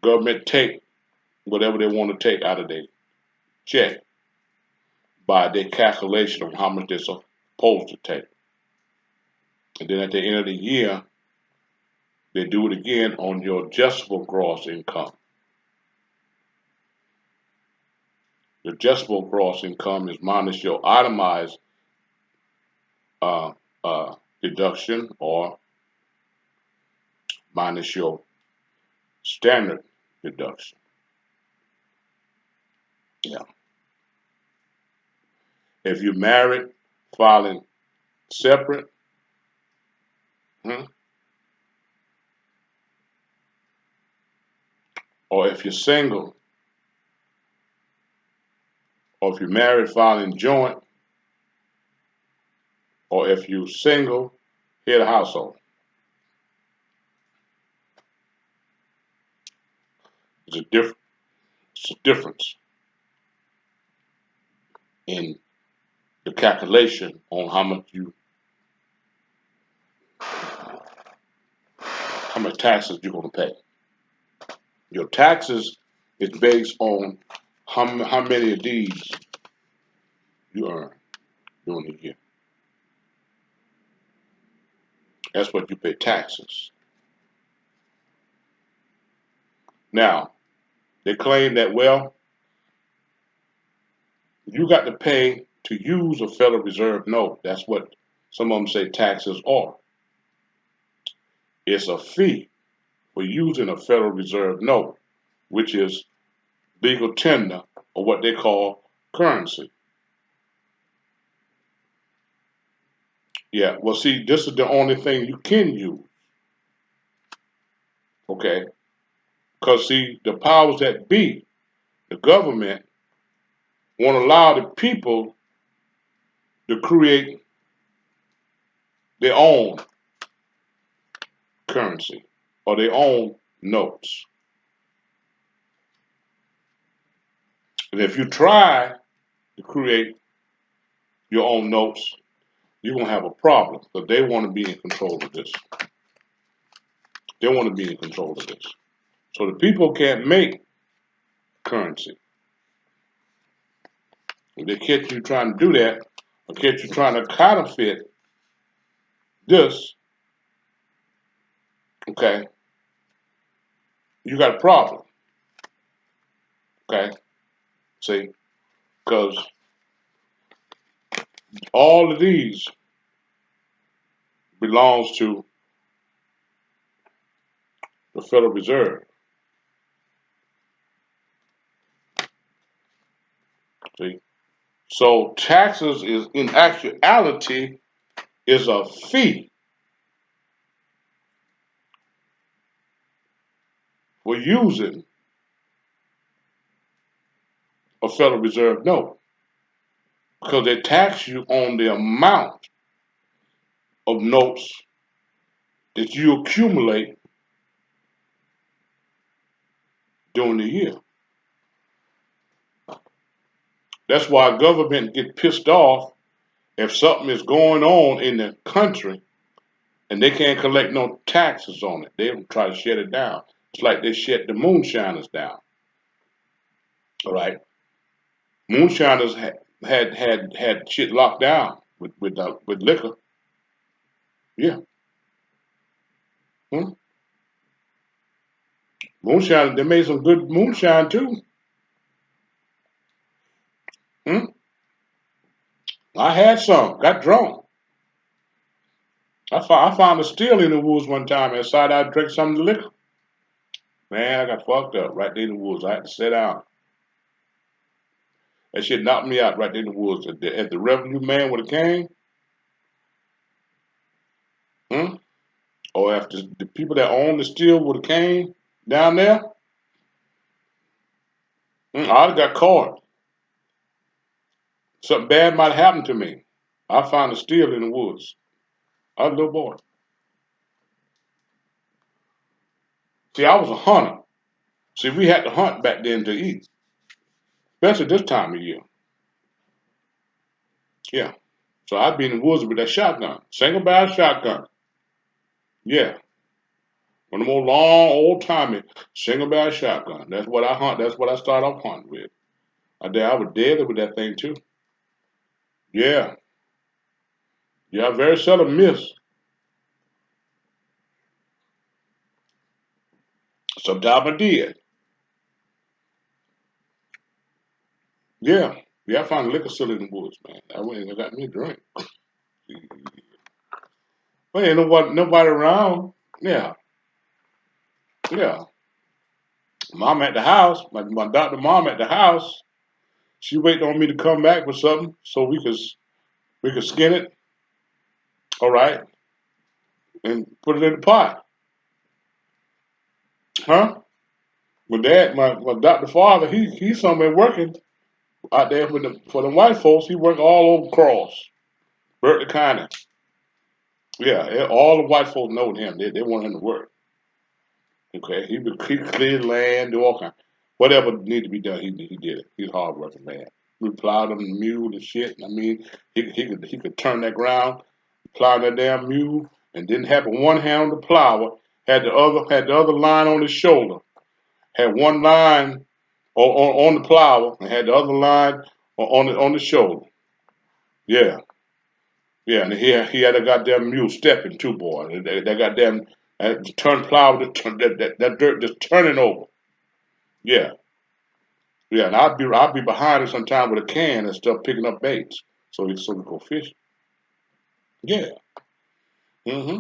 government take whatever they want to take out of their check by their calculation of how much they're supposed to take. And then at the end of the year, they do it again on your adjustable gross income. The adjustable gross income is minus your itemized uh, deduction or minus your standard deduction. Yeah. If you're married, filing separate, hmm, or if you're single, or if you're married, filing joint, or if you're single, head of household. There's a difference in the calculation on how much taxes you're going to pay. Your taxes is based on how many of these you earn during the year. That's what you pay taxes. Now, they claim that, well, you got to pay to use a Federal Reserve note. That's what some of them say taxes are. It's a fee for using a Federal Reserve note, which is legal tender or what they call currency. Yeah, well, see, this is the only thing you can use, okay? Because, see, the powers that be, the government, won't allow the people to create their own currency or their own notes. And if you try to create your own notes, you're going to have a problem because they want to be in control of this. They want to be in control of this. So the people can't make currency. If they catch you trying to do that, or catch you trying to counterfeit this, okay, you got a problem. Okay, see, because all of these belongs to the Federal Reserve. See, So taxes is in actuality is a fee for using a Federal Reserve note because they tax you on the amount of notes that you accumulate during the year. That's why government get pissed off if something is going on in the country and they can't collect no taxes on it. They try to shut it down. It's like they shut the moonshiners down. All right, moonshiners had shit locked down with liquor. Yeah, hmm? Moonshine. They made some good moonshine too. Hmm? I had some. Got drunk. I found a steel in the woods one time and decided I'd drink some of the liquor. Man, I got fucked up right there in the woods. I had to sit down. That shit knocked me out right there in the woods. At the revenue man with a cane, hmm? Or after the people that own the steel with a cane down there, I'd have got caught. Something bad might have happened to me. I found a steel in the woods. I was a little boy. See, I was a hunter. See, we had to hunt back then to eat, especially this time of year. Yeah. So I'd be in the woods with that shotgun, single barrel shotgun. Yeah. One of the more long, old timey single barrel shotgun. That's what I hunt. That's what I start off hunting with. I was deadly with that thing too. Yeah. Yeah, I very seldom miss. Sometimes I did. Yeah. Yeah, I found liquor still in the woods, man. I went and got me a drink. Well, ain't nobody around. Yeah. Yeah. Mom at the house, my doctor mom at the house, she waited on me to come back with something so we could skin it, all right, and put it in the pot. Huh? My dad, my doctor father, he's somewhere working out there for the white folks. He worked all over Cross, Berkeley County. Yeah, all the white folks know him. They want him to work. Okay, he cleared land, do all kinds. Whatever needed to be done, he did it. He's a hard working man. We plowed him the mule and shit. I mean, he could turn that ground, plow that damn mule, and didn't have one hand on the plower. Had the other line on his shoulder. Had one line on the plower and had the other line on the shoulder. Yeah, yeah, and he had a goddamn mule stepping too, boy. That goddamn turn plow, that dirt just turning over. Yeah, yeah, and I'd be behind him sometime with a can and stuff, picking up baits, so we go fishing. Yeah, hmm,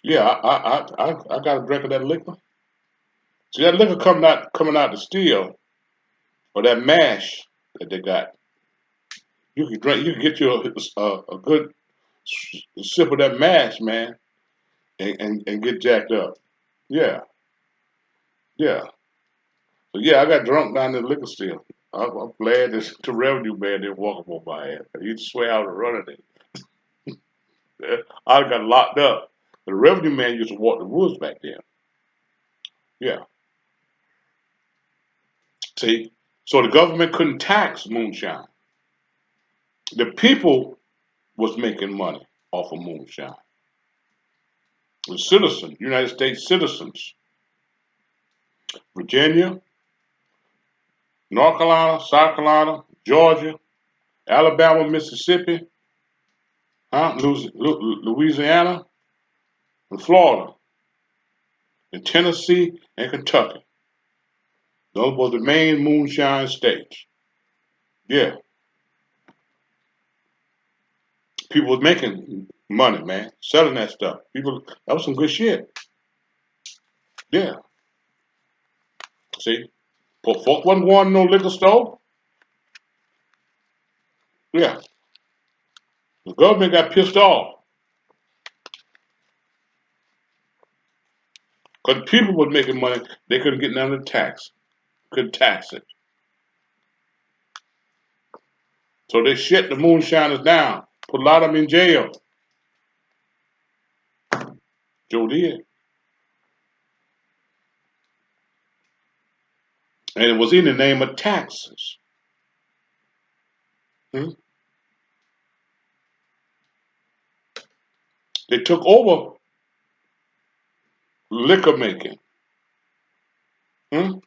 yeah. I got a drink of that liquor. See that liquor coming out the still or that mash that they got. You can drink. You can get you a good sip of that mash, man, and get jacked up. Yeah, yeah. So yeah, I got drunk down in the liquor store. I'm glad this the revenue man didn't walk up on my ass. He'd swear I was running it. I got locked up. The revenue man used to walk the woods back then. Yeah. See, so the government couldn't tax moonshine. The people was making money off of moonshine. The citizens, United States citizens, Virginia, North Carolina, South Carolina, Georgia, Alabama, Mississippi, Louisiana, and Florida, and Tennessee and Kentucky. Those were the main moonshine states. Yeah, people was making money, man, selling that stuff. That was some good shit. Yeah, see, folk wasn't going to no liquor store. Yeah, the government got pissed off because people were making money. They couldn't get none of the tax. Couldn't tax it. So they shut the moonshiners down. Put a lot of them in jail. Joe did. And it was in the name of taxes. Hmm? They took over liquor making. Hmm?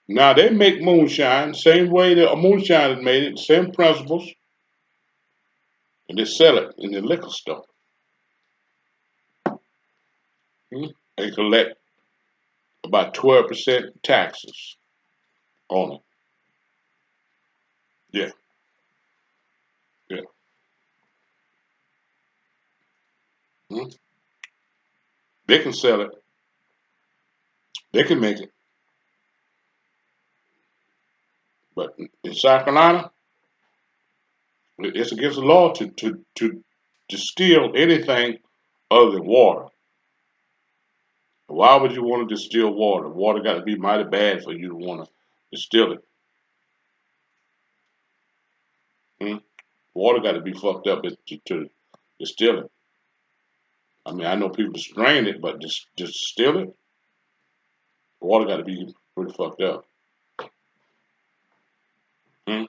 Now they make moonshine, same way that a moonshine is made it, same principles, and they sell it in the liquor store. Hmm? They collect about 12% taxes on it. Yeah, yeah. Hmm? They can sell it. They can make it. But in South Carolina, it's against the law to distill anything other than water. Why would you want to distill water? Water got to be mighty bad for you to want to distill it. Hmm? Water got to be fucked up to distill it. I mean, I know people strain it, but just distill it, water got to be pretty fucked up. Hmm?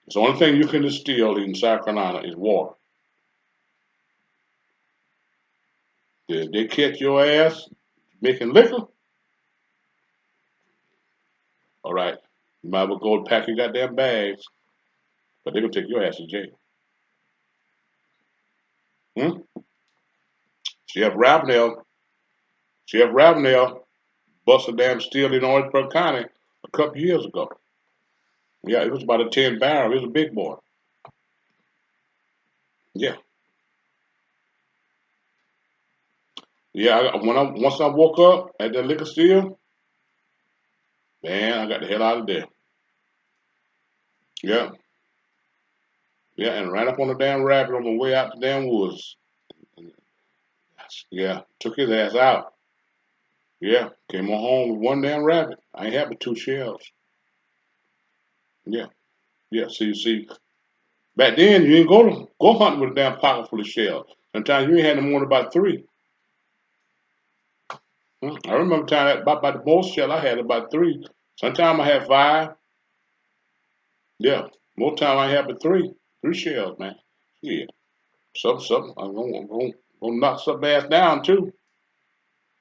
It's the only thing you can distill in South Carolina is water. If they catch your ass making liquor, all right, you might as well go and pack your goddamn bags, but they're gonna take your ass to jail. Hmm? Chef Ravenel, Chef Ravenel busted a damn steel in Orangeburg County a couple years ago. Yeah, it was about a 10 barrel. It was a big boy. Yeah, yeah. Once I woke up at that liquor store, man, I got the hell out of there. Yeah, yeah, and ran up on the damn rabbit on the way out the damn woods. Yeah, took his ass out. Yeah, came on home with one damn rabbit. I ain't had but two shells. Yeah, yeah. See, back then you didn't go hunting with a damn pocket full of shells. Sometimes you ain't had no more than about three. I remember time that about the most shell I had about three. Sometimes I had five. Yeah, most time I had but three shells, man. Yeah, something. I'm gonna knock some ass down too.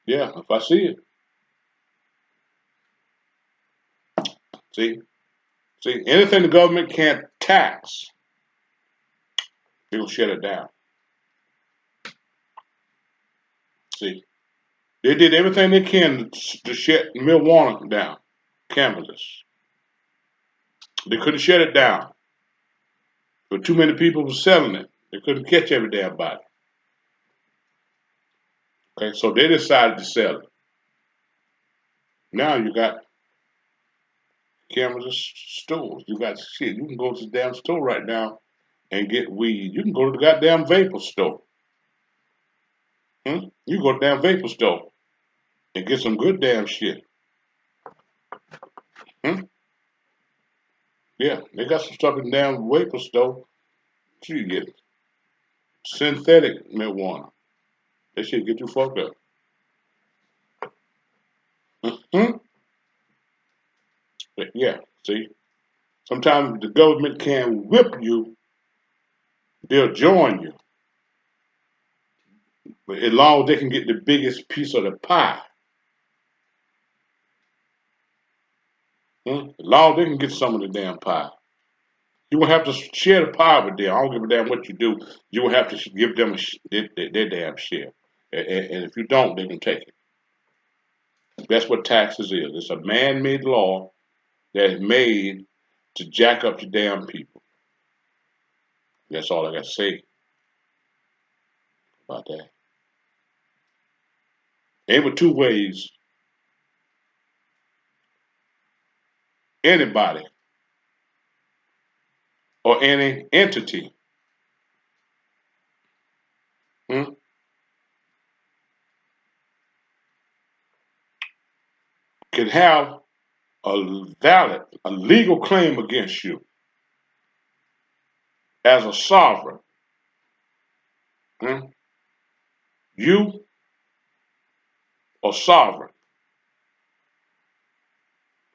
Yeah, if I see it. See, anything the government can't tax, they'll shut it down. See, they did everything they can to shut Milwaukee down, Kansas. They couldn't shut it down, but too many people were selling it. They couldn't catch every damn body. Okay, so they decided to sell it. Now you got Kansas stores. You got shit. You can go to the damn store right now and get weed. You can go to the goddamn vapor store. You can go to the damn vapor store and get some good damn shit. Hmm? Yeah, they got some stuff in the damn vapor store. You get synthetic marijuana. That shit get you fucked up. Hmm? But yeah, see, sometimes the government can whip you, they'll join you, but as long as they can get the biggest piece of the pie, as long as they can get some of the damn pie. You will have to share the pie with them. I don't give a damn what you do. You will have to give them their damn share. And if you don't, they can take it. That's what taxes is. It's a man-made law that is made to jack up your damn people. That's all I got to say about that. Ain't but two ways anybody or any entity hmm, can have a legal claim against you as a sovereign. Hmm? You are sovereign.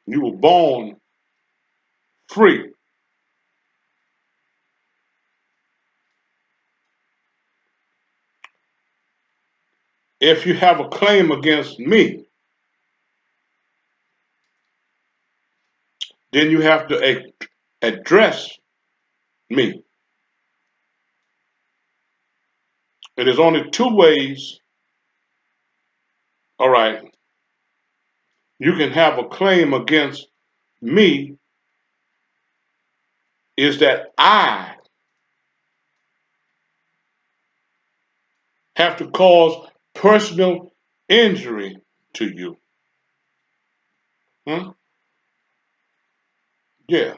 You were born free. If you have a claim against me, then you have to address me. And there's only two ways, all right, you can have a claim against me is that I have to cause personal injury to you. Hmm? Yeah.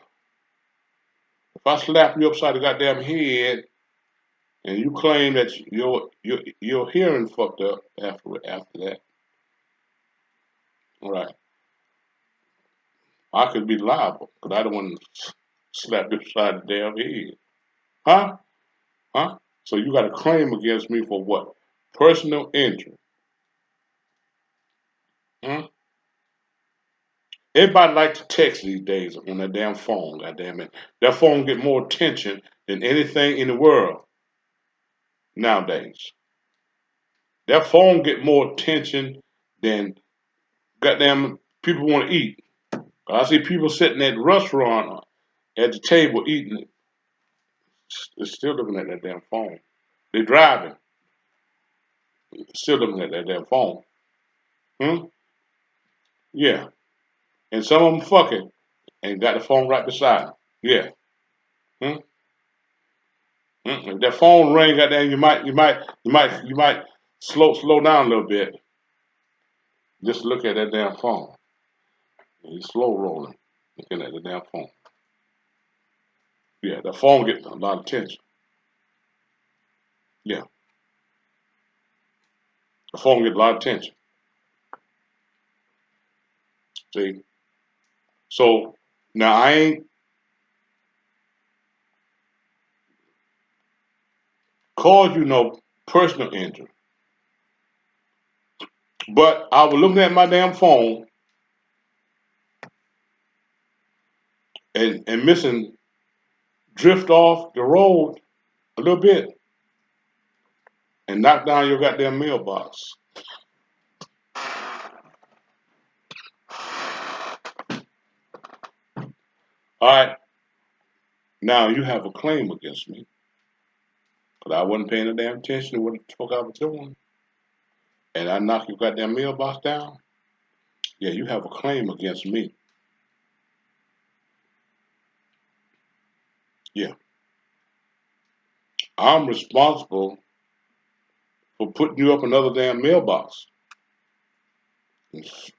If I slap you upside the goddamn head and you claim that your hearing fucked up after that, all right, I could be liable because I don't want to slap you upside the damn head. Huh? Huh? So you got a claim against me for what? Personal injury. Hmm? Everybody like to text these days on their damn phone, goddamn it. That phone get more attention than anything in the world nowadays. That phone get more attention than goddamn people want to eat. I see people sitting at the restaurant at the table eating, they're still looking at that damn phone. They're driving, still looking at that damn phone. Hmm? Yeah. And some of them fucking and got the phone right beside them. Yeah. Hmm? If that phone ring, goddamn, you might slow down a little bit. Just look at that damn phone. He's slow rolling, looking at the damn phone. Yeah, the phone gets a lot of attention. Yeah, the phone gets a lot of attention. See, so now I ain't caused you no personal injury, but I was looking at my damn phone and missing drift off the road a little bit and knock down your goddamn mailbox. All right, now you have a claim against me because I wasn't paying a damn attention to what the fuck I was doing, and I knocked your goddamn mailbox down. Yeah, you have a claim against me. Yeah, I'm responsible for putting you up another damn mailbox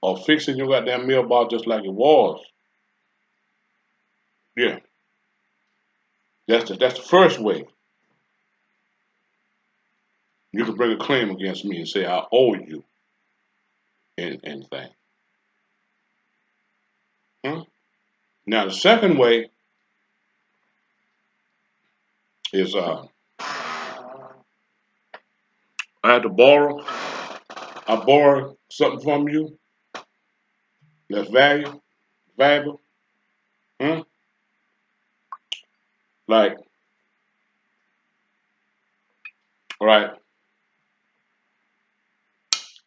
or fixing your goddamn mailbox just like it was. Yeah, that's the first way you can bring a claim against me and say I owe you anything. Hmm? Now the second way is I had to borrow. I borrow something from you that's valuable. Hmm? Like, all right,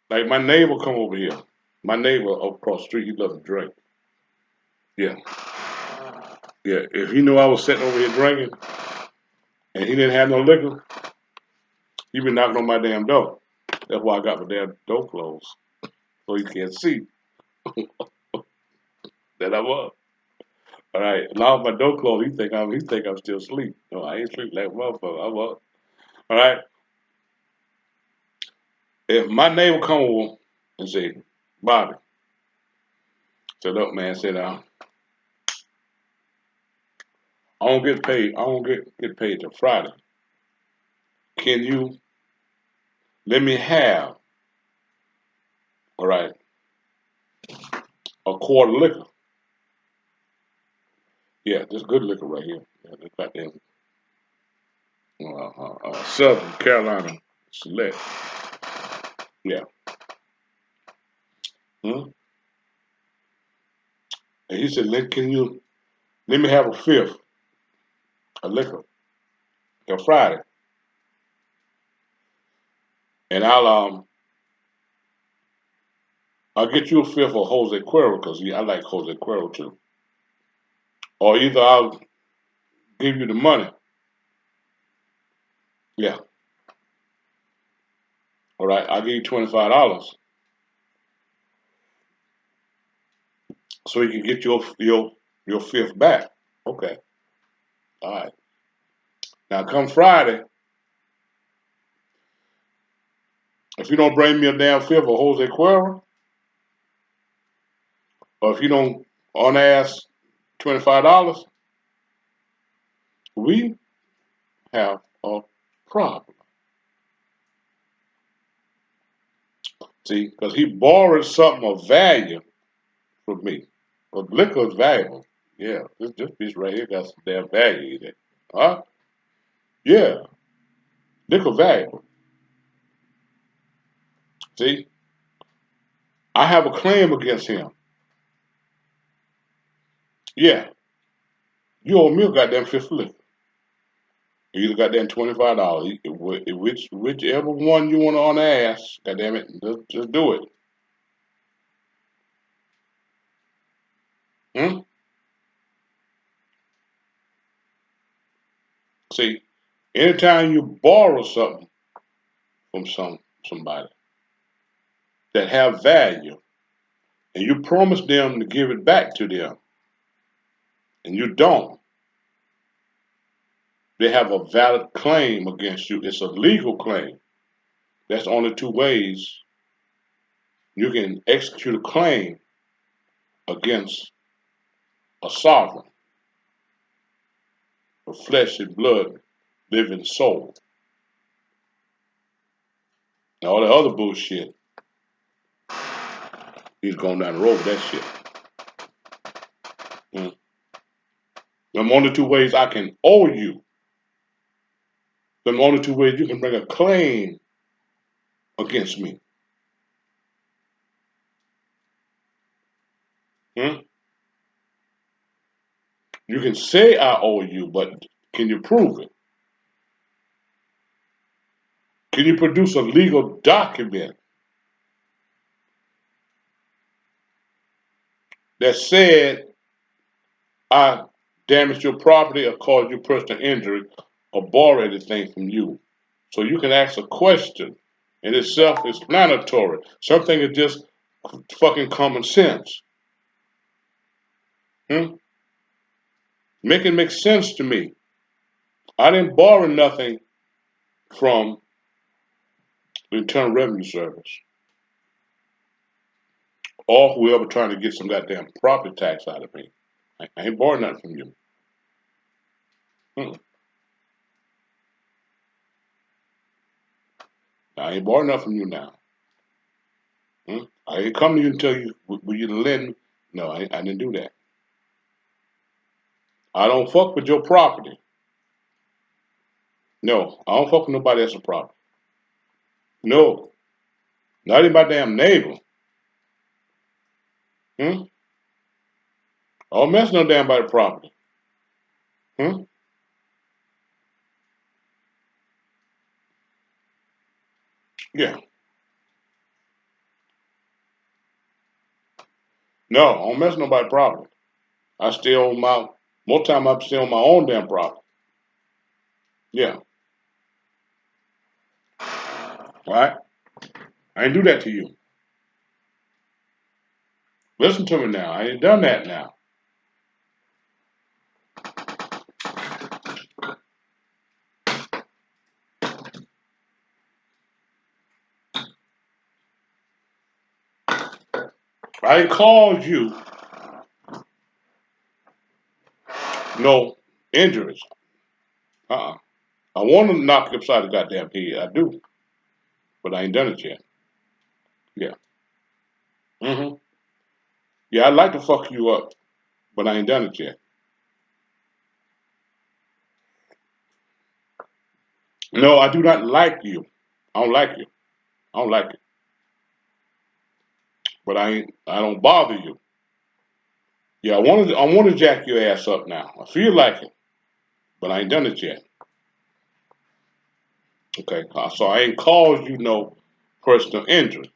like my neighbor come over here. My neighbor across the street, he doesn't drink. Yeah, yeah. If he knew I was sitting over here drinking and he didn't have no liquor, he been knocking on my damn door. That's why I got my damn door closed, so he can't see that I'm up. All right, now my door closed, he think I'm still asleep. No, I ain't sleep like a motherfucker. I'm up. All right. If my neighbor come over and say, Bobby, said, look, man, said, I don't get paid. I don't get paid till Friday. Can you let me have, all right, a quart of liquor? Yeah, this good liquor right here. Yeah, this goddamn Southern Carolina Select. Yeah. Hmm? And he said, can you let me have a fifth of liquor till Friday, and I'll get you a fifth of Jose Cuervo because I like Jose Cuervo too. Or either I'll give you the money. Yeah. All right. I'll give you $25 so you can get your fifth back. Okay. All right. Now come Friday, if you don't bring me a damn fifth of Jose Cuervo, or if you don't unask $25, we have a problem. See, because he borrowed something of value from me. But liquor is valuable. Yeah, this piece right here got some damn value in it. Huh? Yeah, liquor valuable. See, I have a claim against him. Yeah, you owe me a goddamn fifth of liquor. You either goddamn $25. Whichever one you want to unask, goddamn it, just do it. Hmm? See, anytime you borrow something from somebody that have value, and you promise them to give it back to them, and you don't, they have a valid claim against you. It's a legal claim. That's only two ways you can execute a claim against a sovereign, a flesh and blood living soul. And all the other bullshit, he's going down the road with that shit. Mm. Them only two ways I can owe you. Them only two ways you can bring a claim against me. Hmm? You can say I owe you, but can you prove it? Can you produce a legal document that said I damaged your property or caused you personal injury or borrowed anything from you? So you can ask a question and it's self-explanatory. Something is just fucking common sense. Hmm? Make it make sense to me. I didn't borrow nothing from the Internal Revenue Service or whoever trying to get some goddamn property tax out of me. I ain't borrowing nothing from you. Hmm. I ain't borrowing nothing from you now. Hmm? I ain't come to you and tell you, will you lend? No, I didn't do that. I don't fuck with your property. No, I don't fuck with nobody else's property. No, not even my damn neighbor. Hmm? I don't mess no damn by the property. Hmm? Yeah. No, I don't mess nobody property. I still own my, more time I still on my own damn property. Yeah. All right? I ain't do that to you. Listen to me now. I ain't done that now. I called you no Injuries. Uh-uh. I want to knock it upside the goddamn head. I do, but I ain't done it yet. Yeah. Mm-hmm. Yeah, I'd like to fuck you up, but I ain't done it yet. No, I do not like you. I don't like you. I don't like it. But I don't bother you. Yeah, I want to jack your ass up now. I feel like it, but I ain't done it yet. Okay, so I ain't caused you no personal injury.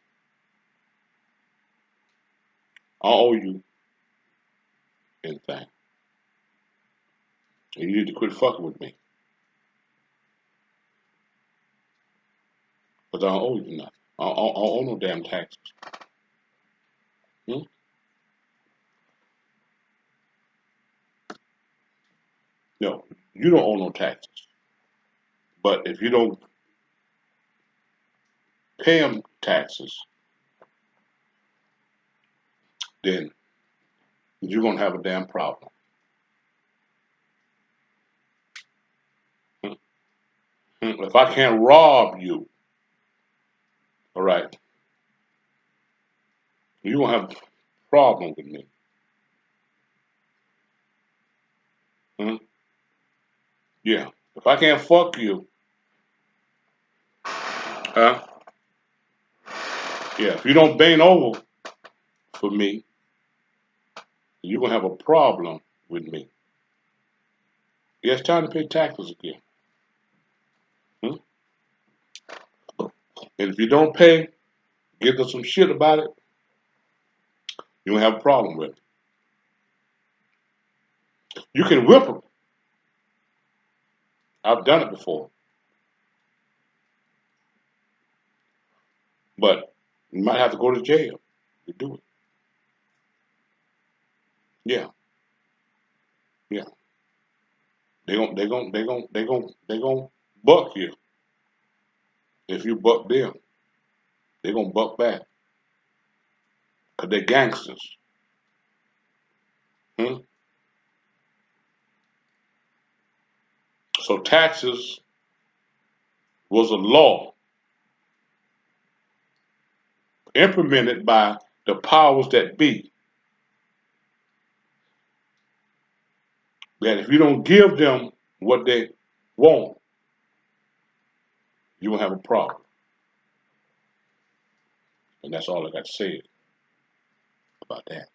I don't owe you anything. And you need to quit fucking with me. Because I don't owe you nothing. I don't owe no damn taxes. Hmm? No, you don't owe no taxes. But if you don't pay them taxes, then you're going to have a damn problem. Hmm? If I can't rob you, all right, you're going to have a problem with me. Hmm? Yeah. If I can't fuck you, huh? Yeah. If you don't bend over for me, you're going to have a problem with me. Yeah, it's time to pay taxes again. Hmm? And if you don't pay, give us some shit about it, you don't have a problem with it. You can whip them. I've done it before. But you might have to go to jail to do it. Yeah, yeah. They gon' buck you. If you buck them, they gonna buck back. Cause they're gangsters. Hmm? So taxes was a law implemented by the powers that be. That if you don't give them what they want, you will have a problem. And that's all I got to say about that.